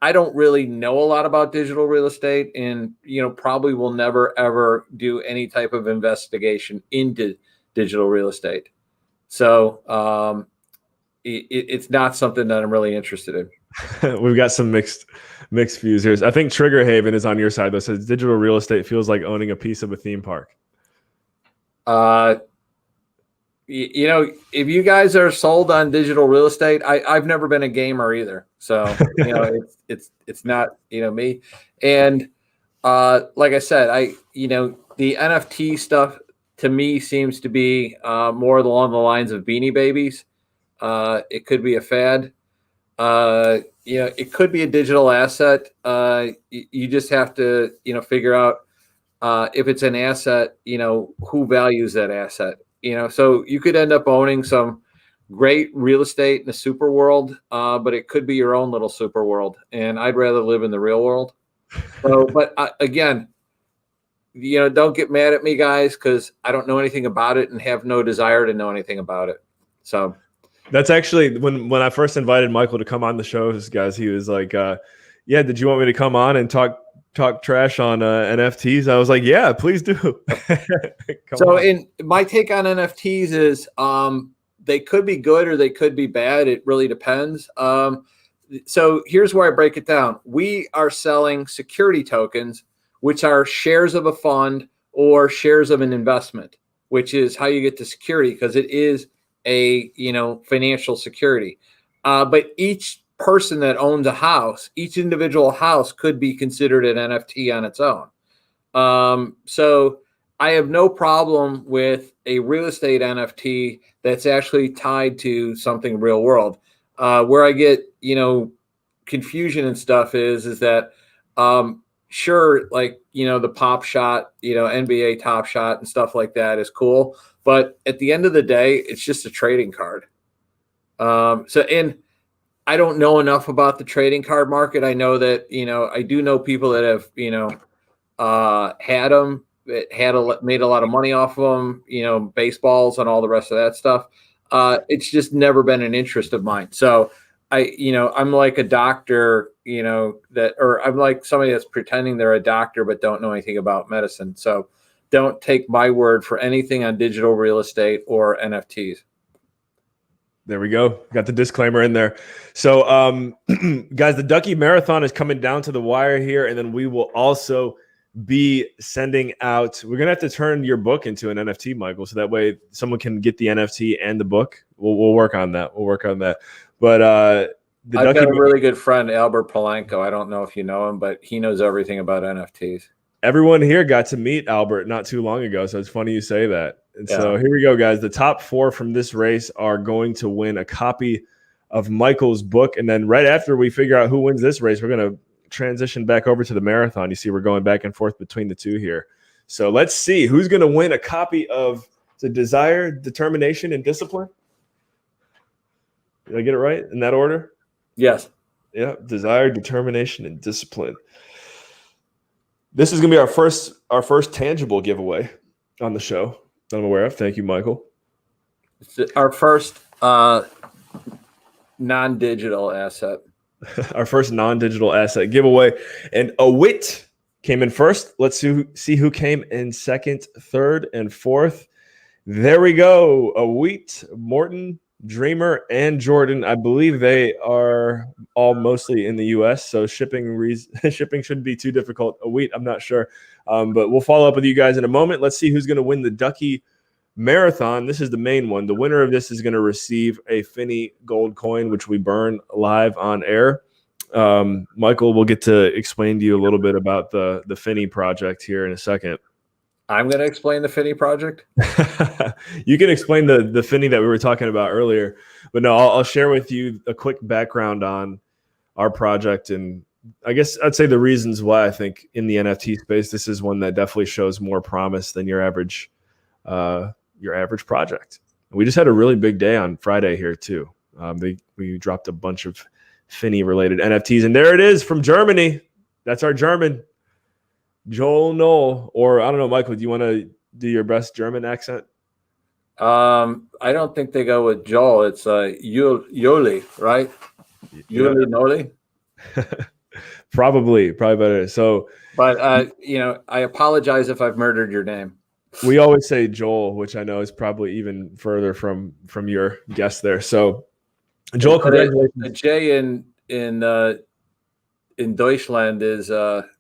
I don't really know a lot about digital real estate, and probably will never ever do any type of investigation into digital real estate. So it's not something that I'm really interested in. We've got some mixed views here. I think Trigger Haven is on your side though. Says digital real estate feels like owning a piece of a theme park. If you guys are sold on digital real estate, I've never been a gamer either. So, it's not, me. And, like I said, the NFT stuff to me seems to be, more along the lines of Beanie Babies. It could be a fad. It could be a digital asset. You just have to, figure out, if it's an asset, who values that asset. So you could end up owning some great real estate in the super world, but it could be your own little super world. And I'd rather live in the real world. So, but again, don't get mad at me, guys, because I don't know anything about it and have no desire to know anything about it. So that's actually when I first invited Michael to come on the show, guys, he was like, yeah, did you want me to come on and talk trash on NFTs? I was like, yeah, please do. In my take on NFTs is they could be good or they could be bad. It really depends. So here's where I break it down. We are selling security tokens, which are shares of a fund or shares of an investment, which is how you get to security because it is a financial security. But each person that owns a house, each individual house could be considered an NFT on its own. So I have no problem with a real estate NFT that's actually tied to something real world. Where I get, confusion and stuff is that, sure, like, the Pop Shot, NBA Top Shot and stuff like that is cool. But at the end of the day, it's just a trading card. And I don't know enough about the trading card market. I know that, I do know people that have, had them made a lot of money off of them, baseballs and all the rest of that stuff. It's just never been an interest of mine. So I'm like a doctor, or I'm like somebody that's pretending they're a doctor but don't know anything about medicine. So don't take my word for anything on digital real estate or NFTs. There we go. Got the disclaimer in there. So, guys, the Ducky Marathon is coming down to the wire here, and then we will also be sending out. We're gonna have to turn your book into an NFT, Michael, so that way someone can get the NFT and the book. We'll work on that. But I've got a really good friend, Albert Polanco. I don't know if you know him, but he knows everything about NFTs. Everyone here got to meet Albert not too long ago, so it's funny you say that. And so here we go, guys. The top 4 from this race are going to win a copy of Michael's book. And then right after we figure out who wins this race, we're going to transition back over to the marathon. You see, we're going back and forth between the two here. So let's see who's going to win a copy of the Desire, Determination, and Discipline. Did I get it right in that order? Yes. Yeah, Desire, Determination, and Discipline. This is going to be our first tangible giveaway on the show that I'm aware of. Thank you, Michael. It's our first non-digital asset. Our first non-digital asset giveaway. And Awit came in first. Let's see who came in second, third, and fourth. There we go. Awit, Morton, Dreamer, and Jordan. I believe they are all mostly in the U.S., so shipping shouldn't be too difficult. Awit, I'm not sure. But we'll follow up with you guys in a moment. Let's see who's going to win the Ducky Marathon. This is the main one. The winner of this is going to receive a Finney gold coin, which we burn live on air. Michael will get to explain to you a little bit about the Finney project here in a second. I'm going to explain the Finney project. You can explain the Finney that we were talking about earlier, but no, I'll share with you a quick background on our project, and I guess I'd say the reasons why I think in the NFT space this is one that definitely shows more promise than your average project. We just had a really big day on Friday here too. We dropped a bunch of Finney related NFTs, and there it is from Germany. That's our German. Joel Knoll, or I don't know, Michael, do you want to do your best German accent? I don't think they go with Joel. It's Yoli, right? Yoli Noli. Probably better. So, but I apologize if I've murdered your name. We always say Joel, which I know is probably even further from your guess there. So, Joel, congratulations. The J in Deutschland is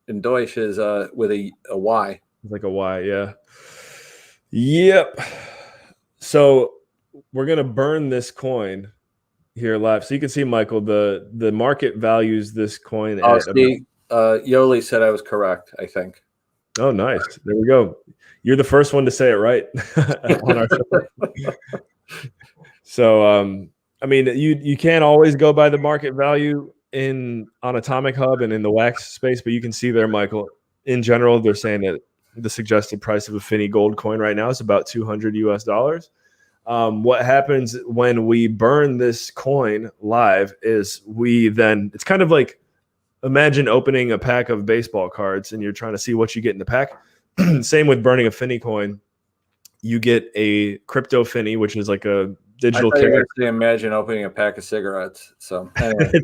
in Deutsch is with a Y. It's like a Y, yeah. Yep. So we're gonna burn this coin here live. So you can see, Michael, the market values this coin. Yoli said I was correct, I think. Oh, nice. There we go. You're the first one to say it right on our show. So I mean, you can't always go by the market value on Atomic Hub and in the wax space, but you can see there, Michael, in general, they're saying that the suggested price of a Finney gold coin right now is about $200 US. What happens when we burn this coin live is it's kind of like, imagine opening a pack of baseball cards and you're trying to see what you get in the pack. Same with burning a Finney coin. You get a crypto Finney, which is like a digital kicker. Actually imagine opening a pack of cigarettes. So anyway.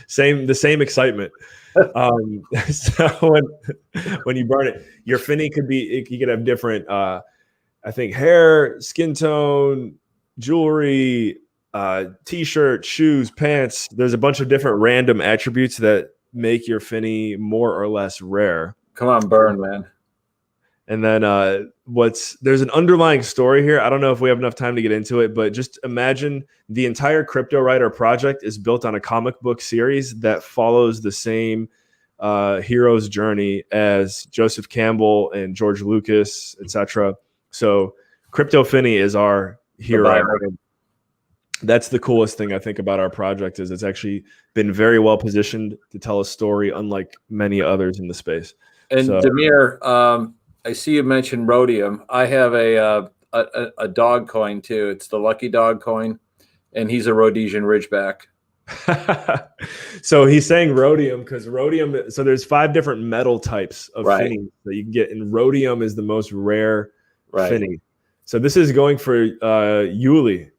the same excitement. So when you burn it, your Finney you could have different I think hair, skin tone, jewelry, t-shirt, shoes, pants. There's a bunch of different random attributes that make your Finney more or less rare. Come on, burn, man. And then there's an underlying story here. I don't know if we have enough time to get into it, but just imagine the entire Cryptowriter project is built on a comic book series that follows the same hero's journey as Joseph Campbell and George Lucas, etc. So Crypto Finney is our hero. That's the coolest thing I think about our project is it's actually been very well positioned to tell a story unlike many others in the space. And so, Demir, I see you mentioned rhodium. I have a dog coin too. It's the Lucky Dog coin, and he's a Rhodesian Ridgeback. So he's saying rhodium because rhodium. So there's 5 different metal types of finny that you can get, and rhodium is the most rare finny. So this is going for Yuli,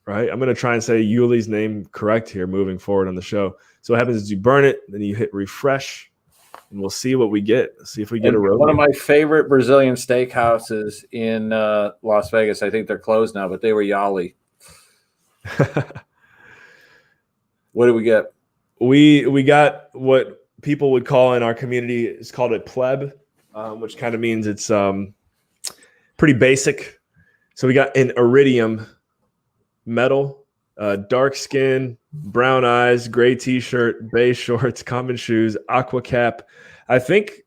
right? I'm going to try and say Yuli's name correct here moving forward on the show. So what happens is you burn it, then you hit refresh, and we'll see what we get. See if we get a rhodium. One of my favorite Brazilian steakhouses in Las Vegas. I think they're closed now, but they were Yali. What did we get? We got what people would call in our community is called a pleb, which kind of means it's pretty basic. So we got an iridium metal, dark skin, brown eyes, gray t-shirt, beige shorts, common shoes, aqua cap. I think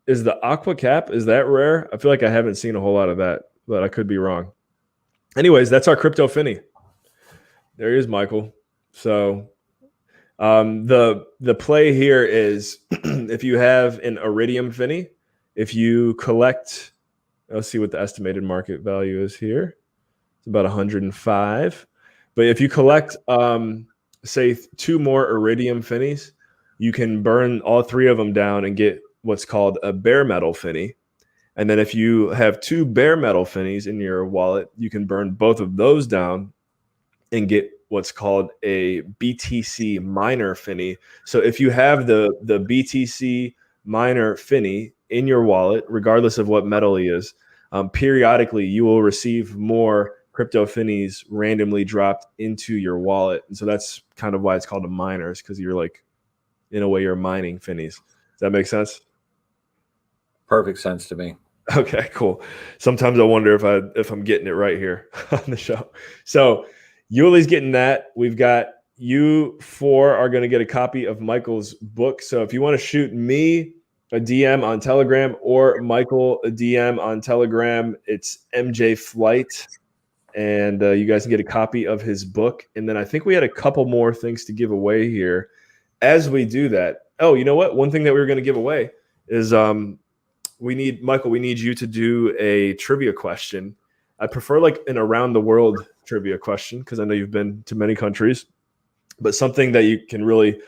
is the aqua cap, is that rare? I feel like I haven't seen a whole lot of that, but I could be wrong. Anyways, that's our crypto finny. There he is, Michael. So the play here is if you have an iridium finny, if you collect, let's see what the estimated market value is here. It's about 105. But if you collect, say, 2 more iridium finnies, you can burn all 3 of them down and get what's called a bare metal finny. And then if you have 2 bare metal finnies in your wallet, you can burn both of those down and get what's called a BTC miner finny. So if you have the BTC miner finny in your wallet, regardless of what metal he is, periodically you will receive more crypto finnies randomly dropped into your wallet. And so that's kind of why it's called a miner, is because you're like, in a way, you're mining finnies. Does that make sense? Perfect sense to me. Okay, cool. Sometimes I wonder if I'm getting it right here on the show. So Yuli's getting that. We've got you 4 are going to get a copy of Michael's book. So if you want to shoot me a DM on Telegram or Michael a DM on Telegram, it's MJ Flight. And you guys can get a copy of his book. And then I think we had a couple more things to give away here as we do that. Oh, you know what? One thing that we were going to give away is we need you to do a trivia question. I prefer like an around the world trivia question because I know you've been to many countries, but something that you can really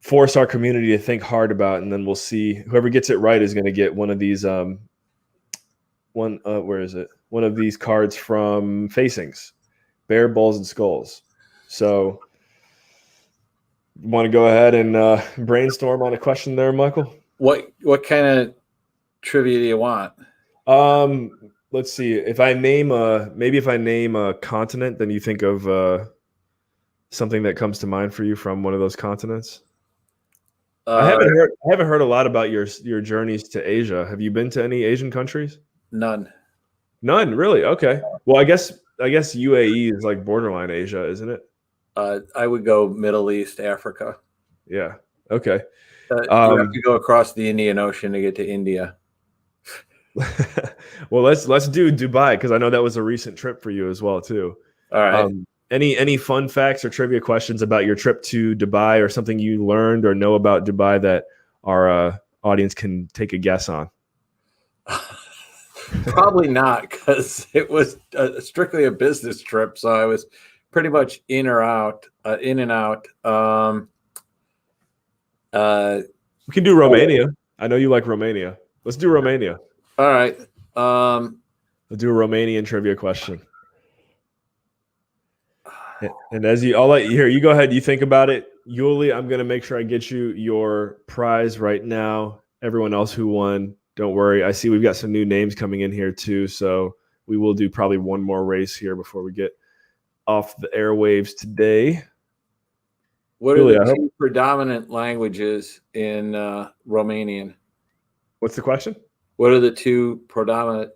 force our community to think hard about. And then we'll see whoever gets it right is going to get one of these, where is it? One of these cards from Facings, Bear, Balls, and Skulls. So you want to go ahead and brainstorm on a question there, Michael? What kind of trivia do you want? Let's see. If I name a continent, then you think of something that comes to mind for you from one of those continents. I haven't heard a lot about your journeys to Asia. Have you been to any Asian countries? None, really? Okay. Well, I guess UAE is like borderline Asia, isn't it? I would go Middle East, Africa. Yeah. Okay. You have to go across the Indian Ocean to get to India. Well, let's do Dubai because I know that was a recent trip for you as well too. All right. Any fun facts or trivia questions about your trip to Dubai or something you learned or know about Dubai that our audience can take a guess on? Probably not, because it was strictly a business trip, so I was pretty much in and out. We can do Romania. I know you like Romania. Let's do Romania. All right. Let's do a Romanian trivia question. And I'll let you hear. You go ahead. You think about it. Yuli, I'm going to make sure I get you your prize right now. Everyone else who won, don't worry. I see we've got some new names coming in here too. So we will do probably one more race here before we get off the airwaves today. What are the 2 predominant languages in Romanian? What's the question? What are the 2 predominant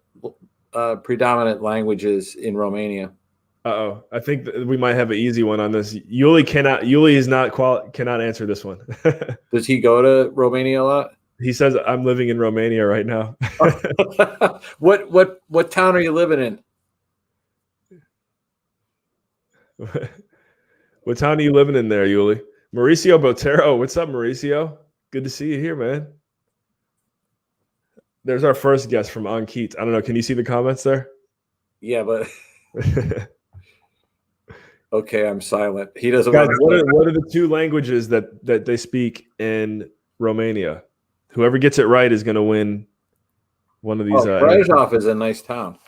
languages in Romania? I think we might have an easy one on this. Yuli cannot answer this one. Does he go to Romania a lot? He says, I'm living in Romania right now. What town are you living in? What town are you living in there, Yuli? Mauricio Botero. What's up, Mauricio? Good to see you here, man. There's our first guest from Ankit. I don't know. Can you see the comments there? Yeah, but Okay, I'm silent. He doesn't Guys, want what are the two languages that they speak in Romania? Whoever gets it right is going to win one of these. Brasov is a nice town.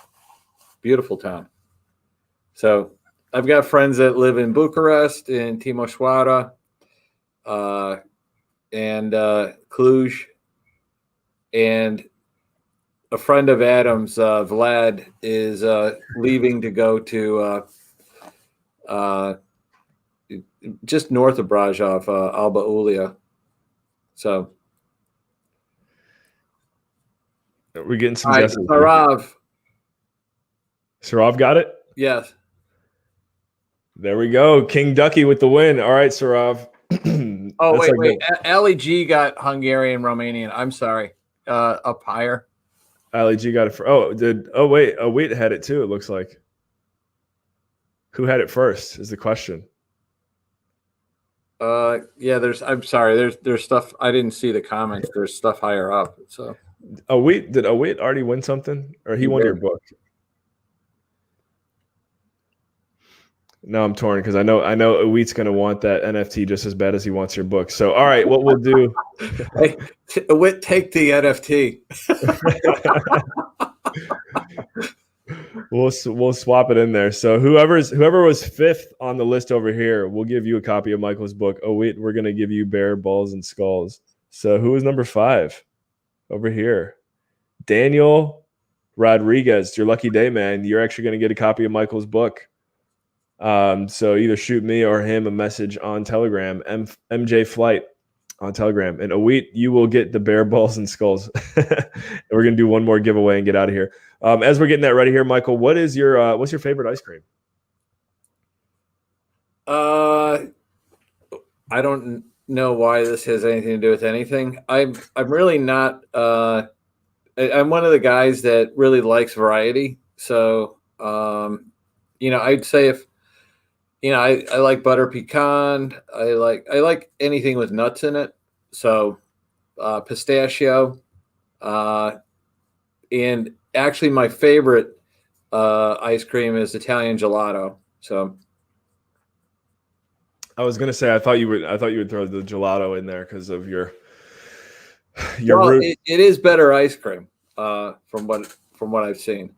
Beautiful town. So I've got friends that live in Bucharest, in Timișoara, and Cluj, and a friend of Adam's, Vlad, is leaving to go to just north of Brasov, Alba Iulia. So we're getting some guesses. Sarav got it? Yes. There we go. King Ducky with the win. All right, Sarav. wait. Ali G got Hungarian, Romanian. I'm sorry. Up higher. Ali G got it for wait, had it too, it looks like. Who had it first is the question. I'm sorry. There's stuff I didn't see the comments. There's stuff higher up. So did Await already win something? Or he won your book? No, I'm torn because I know Awit's going to want that NFT just as bad as he wants your book. So, all right, what we'll do. Hey, Awit, take the NFT. We'll swap it in there. So whoever was fifth on the list over here, we'll give you a copy of Michael's book. Awit, we're going to give you Bear Balls and Skulls. So who was number 5 over here? Daniel Rodriguez. It's your lucky day, man. You're actually going to get a copy of Michael's book. So either shoot me or him a message on Telegram, MJ Flight on Telegram, and Awit, you will get the Bear Balls and Skulls. And we're gonna do one more giveaway and get out of here. As we're getting that ready here, Michael, what's your favorite ice cream? I don't know why this has anything to do with anything. I'm really not. I'm one of the guys that really likes variety. So I'd say if. I like butter pecan. I like anything with nuts in it. So pistachio. And actually my favorite ice cream is Italian gelato. So I was gonna say I thought you would throw the gelato in there because of your root. It is better ice cream from what I've seen.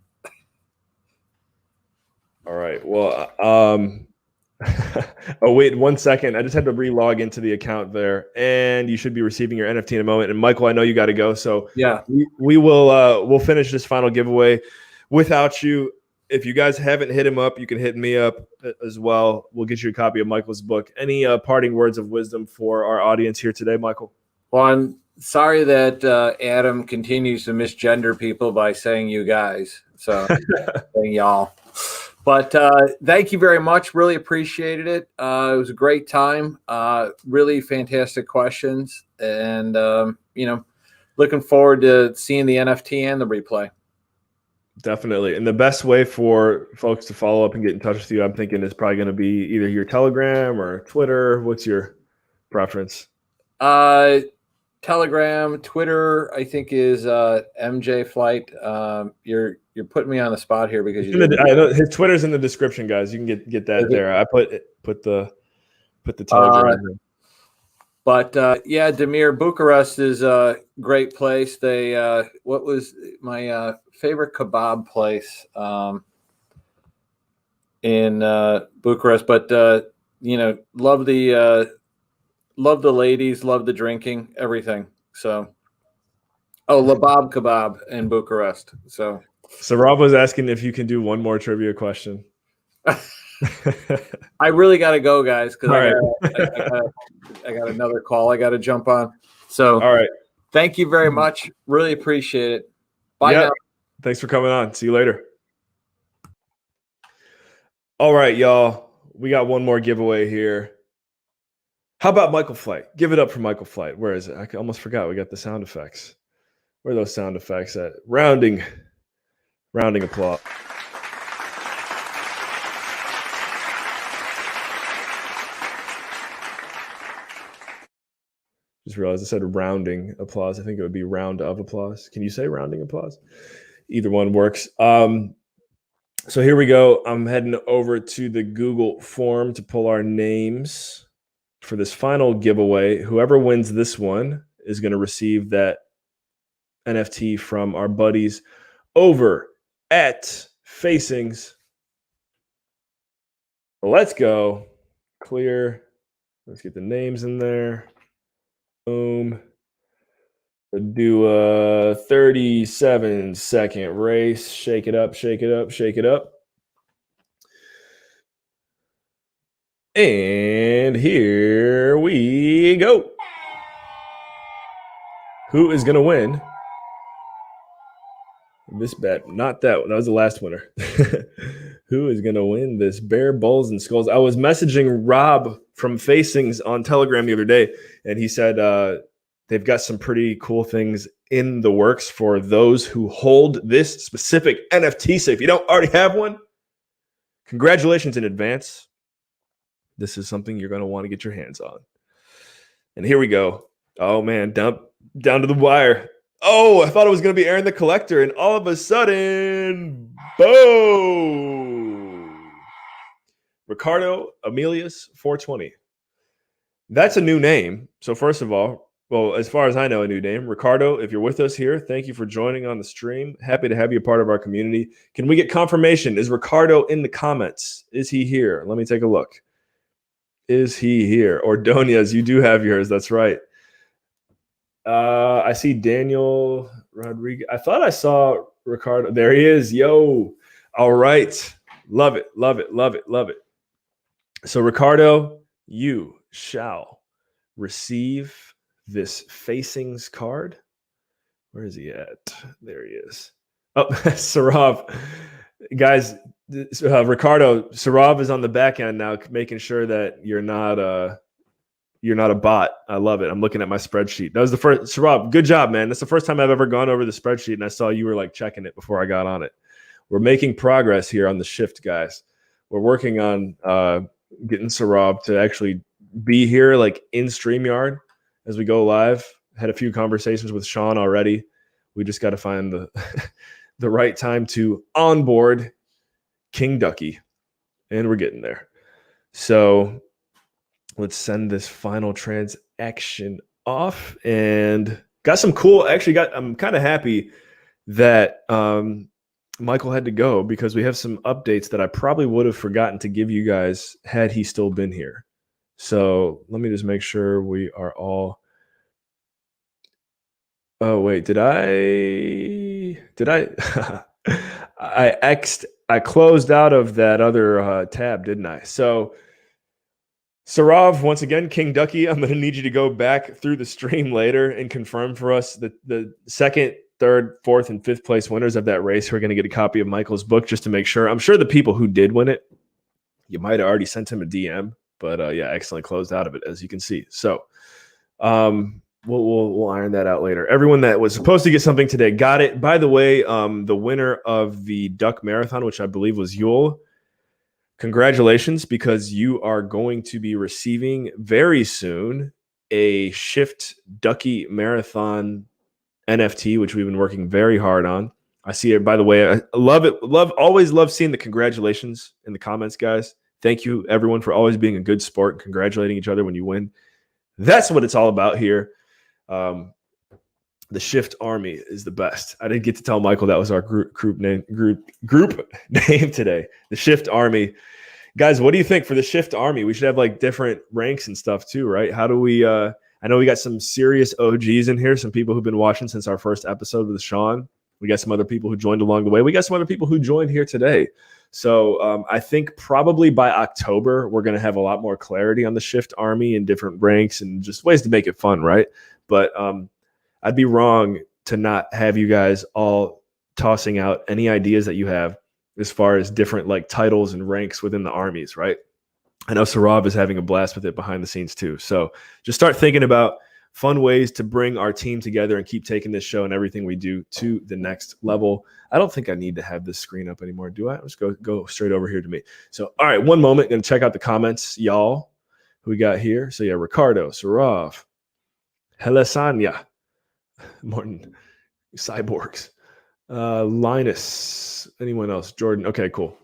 All right. Well, oh, wait 1 second. I just had to re-log into the account there, and you should be receiving your NFT in a moment. And Michael, I know you got to go, so yeah, we will we'll finish this final giveaway without you. If you guys haven't hit him up, you can hit me up as well. We'll get you a copy of Michael's book. Any parting words of wisdom for our audience here today, Michael? Well, I'm sorry that Adam continues to misgender people by saying you guys. So saying y'all. But thank you very much. Really appreciated it. It was a great time. Really fantastic questions. And, looking forward to seeing the NFT and the replay. Definitely. And the best way for folks to follow up and get in touch with you, I'm thinking, is probably going to be either your Telegram or Twitter. What's your preference? Telegram, Twitter, I think is MJ Flight. You're putting me on the spot here because I know his Twitter's in the description, guys. You can get that there. I put the Telegram. But Demir, Bucharest is a great place. They what was my favorite kebab place in Bucharest? But love the ladies, love the drinking, everything. So, Labab kebab in Bucharest. So Rob was asking if you can do one more trivia question. I really got to go, guys, because I got another call I got to jump on. So, all right. Thank you very much. Really appreciate it. Bye now. Thanks for coming on. See you later. All right, y'all. We got one more giveaway here. How about Michael Flight? Give it up for Michael Flight. Where is it? I almost forgot. We got the sound effects. Where are those sound effects at? Rounding applause. Just realized I said rounding applause. I think it would be round of applause. Can you say rounding applause? Either one works. So here we go. I'm heading over to the Google form to pull our names for this final giveaway. Whoever wins this one is going to receive that NFT from our buddies over at Facings. Let's go. Clear. Let's get the names in there. Boom. We'll do a 37-second race. Shake it up, shake it up, shake it up. And here we go. Who is going to win this bet? Not that one. That was the last winner. Who is going to win this Bear Bowls and Skulls? I was messaging Rob from Facings on Telegram the other day, and he said they've got some pretty cool things in the works for those who hold this specific NFT. So if you don't already have one, congratulations in advance. This is something you're going to want to get your hands on. And here we go. Oh, man, down to the wire. Oh, I thought it was going to be Aaron the Collector, and all of a sudden, boom! Ricardo Emilius 420. That's a new name. So first of all, well, as far as I know, a new name. Ricardo, if you're with us here, thank you for joining on the stream. Happy to have you a part of our community. Can we get confirmation? Is Ricardo in the comments? Is he here? Let me take a look. Is he here? Ordonez, you do have yours. That's right. I see Daniel Rodriguez. I thought I saw Ricardo. There he is. Yo. All right. Love it. Love it. Love it. Love it. So, Ricardo, you shall receive this Facings card. Where is he at? There he is. Oh, Sarav. Guys, Ricardo, Sarav is on the back end now, making sure that you're not a bot. I love it. I'm looking at my spreadsheet. That was the first. Sarav, good job, man. That's the first time I've ever gone over the spreadsheet, and I saw you were like checking it before I got on it. We're making progress here on the shift, guys. We're working on getting Sarav to actually be here, like in StreamYard as we go live. Had a few conversations with Sean already. We just got to find the the right time to onboard King Ducky, and we're getting there. So let's send this final transaction off, and got some cool. Actually, I'm kind of happy that Michael had to go because we have some updates that I probably would have forgotten to give you guys had he still been here. So let me just make sure we are all. Oh wait, did I? I closed out of that other tab, didn't I? So Sarav, once again, King Ducky, I'm going to need you to go back through the stream later and confirm for us the second, third, fourth, and fifth place winners of that race who are going to get a copy of Michael's book just to make sure. I'm sure the people who did win it, you might have already sent him a DM, but yeah, excellently closed out of it, as you can see. So we'll iron that out later. Everyone that was supposed to get something today got it. By the way, the winner of the Duck Marathon, which I believe was Yule, congratulations, because you are going to be receiving very soon a Shift Ducky Marathon NFT, which we've been working very hard on. I see it. By the way, I love it. Always love seeing the congratulations in the comments, guys. Thank you, everyone, for always being a good sport and congratulating each other when you win. That's what it's all about here. The Shift Army is the best. I didn't get to tell Michael that was our group name today. The Shift Army. Guys, what do you think for the Shift Army? We should have like different ranks and stuff too, right? How do we I know we got some serious OGs in here, some people who've been watching since our first episode with Sean. We got some other people who joined along the way. We got some other people who joined here today. So I think probably by October, we're going to have a lot more clarity on the Shift Army and different ranks and just ways to make it fun, right? But I'd be wrong to not have you guys all tossing out any ideas that you have as far as different like titles and ranks within the armies, right? I know Sarav is having a blast with it behind the scenes too. So just start thinking about fun ways to bring our team together and keep taking this show and everything we do to the next level. I don't think I need to have this screen up anymore, do I? Let's go straight over here to me. So, all right, one moment. Going to check out the comments, y'all, who we got here. So, yeah, Ricardo, Sarav, Helesanya, Morton, Cyborgs. Linus. Anyone else? Jordan. Okay, cool.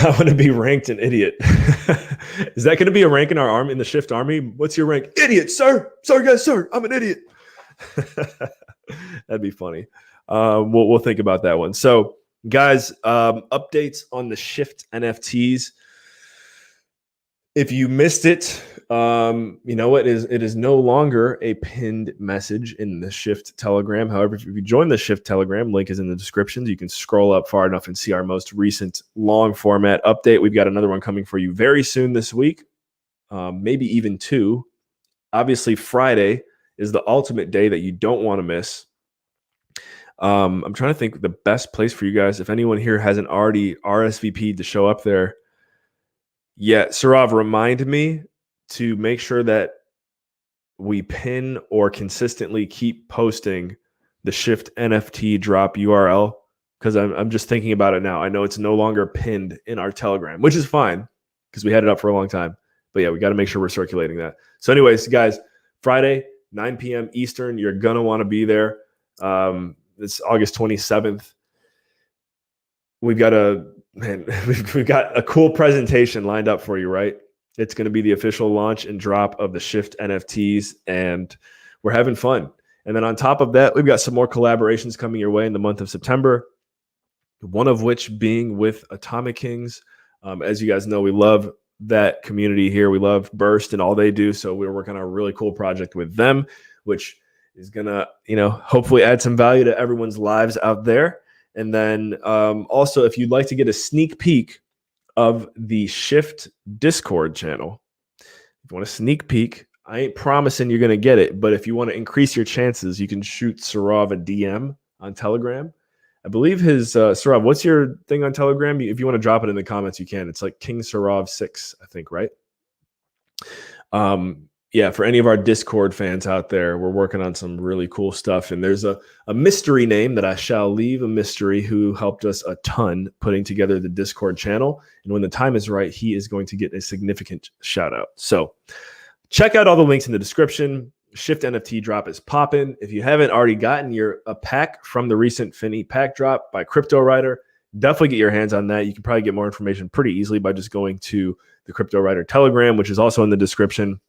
I want to be ranked an idiot. Is that going to be a rank in our army, in the Shift Army? What's your rank? Idiot, sir. Sorry, guys, sir. I'm an idiot. That'd be funny. We'll think about that one. So, guys, updates on the Shift NFTs. If you missed it, you know it is no longer a pinned message in the Shift Telegram. However, if you join the Shift Telegram, link is in the description. You can scroll up far enough and see our most recent long format update. We've got another one coming for you very soon this week, maybe even two. Obviously, Friday is the ultimate day that you don't want to miss. I'm trying to think the best place for you guys. If anyone here hasn't already RSVP'd to show up there, yeah, Sarav, remind me to make sure that we pin or consistently keep posting the Shift NFT drop URL, because I'm just thinking about it now. I know it's no longer pinned in our Telegram, which is fine because we had it up for a long time. But yeah, we got to make sure we're circulating that. So anyways, guys, Friday, 9 p.m. Eastern, you're going to want to be there. It's August 27th. We've got a cool presentation lined up for you, right? It's going to be the official launch and drop of the Shift NFTs, and we're having fun. And then on top of that, we've got some more collaborations coming your way in the month of September, one of which being with Atomic Kings. As you guys know, we love that community here. We love Burst and all they do. So we're working on a really cool project with them, which is going to, hopefully add some value to everyone's lives out there. And then also, if you'd like to get a sneak peek of the Shift Discord channel, if you want a sneak peek, I ain't promising you're going to get it, but if you want to increase your chances, you can shoot Sarav a DM on Telegram. I believe his, Sarav, what's your thing on Telegram? If you want to drop it in the comments, you can. It's like King Sarav 6, I think, right? Yeah, for any of our Discord fans out there, we're working on some really cool stuff. And there's a mystery name that I shall leave a mystery, who helped us a ton putting together the Discord channel. And when the time is right, he is going to get a significant shout out. So check out all the links in the description. Shift NFT drop is popping. If you haven't already gotten a pack from the recent Finny pack drop by Cryptowriter, definitely get your hands on that. You can probably get more information pretty easily by just going to the Cryptowriter Telegram, which is also in the description.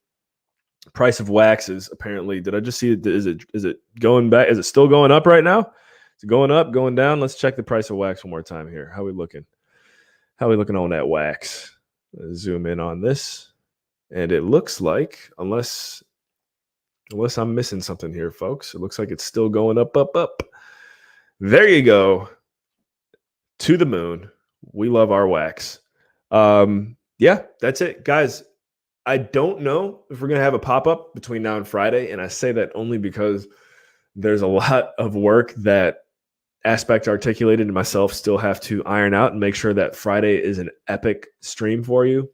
Price of wax is apparently, did I just see it? Is it going back? Is it still going up right now? Is it going up, going down? Let's check the price of wax one more time here. How are we looking? How are we looking on that wax? Let's zoom in on this. And it looks like, unless I'm missing something here, folks, it looks like it's still going up, up, up. There you go. To the moon. We love our wax. Yeah, that's it, guys. I don't know if we're going to have a pop-up between now and Friday, and I say that only because there's a lot of work that Aspect Articulated and myself still have to iron out and make sure that Friday is an epic stream for you.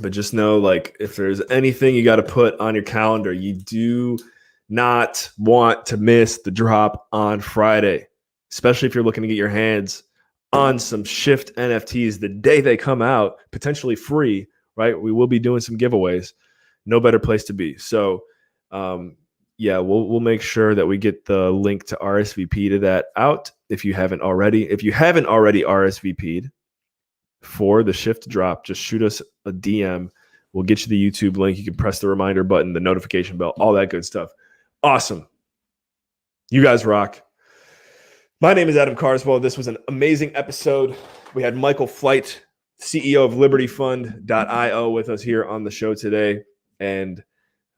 But just know, like, if there's anything you got to put on your calendar, you do not want to miss the drop on Friday, especially if you're looking to get your hands on some Shift NFTs the day they come out, potentially free. Right, we will be doing some giveaways. No better place to be. So, yeah, we'll make sure that we get the link to RSVP to that out if you haven't already. If you haven't already RSVP'd for the Shift drop, just shoot us a DM. We'll get you the YouTube link. You can press the reminder button, the notification bell, all that good stuff. Awesome. You guys rock. My name is Adam Carswell. This was an amazing episode. We had Michael Flight, CEO of LibertyFund.io, with us here on the show today. And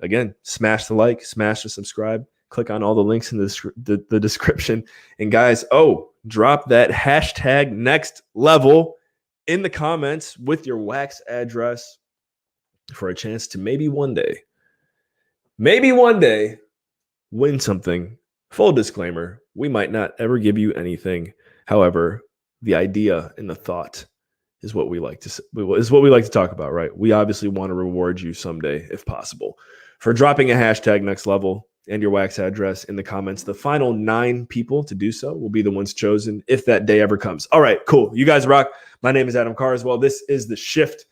again, smash the like, smash the subscribe, click on all the links in the description. And guys, drop that hashtag next level in the comments with your wax address for a chance to maybe one day win something. Full disclaimer, we might not ever give you anything. However, the idea and the thought is what we like to talk about, right? We obviously want to reward you someday, if possible, for dropping a hashtag next level and your wax address in the comments. The final 9 people to do so will be the ones chosen if that day ever comes. All right, cool. You guys rock. My name is Adam Carswell. This is The Shift.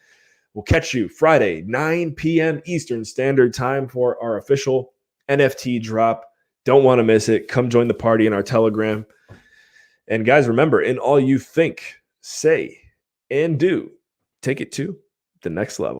We'll catch you Friday, 9 p.m. Eastern Standard Time for our official NFT drop. Don't want to miss it. Come join the party in our Telegram. And guys, remember, in all you think, say, and do, take it to the next level.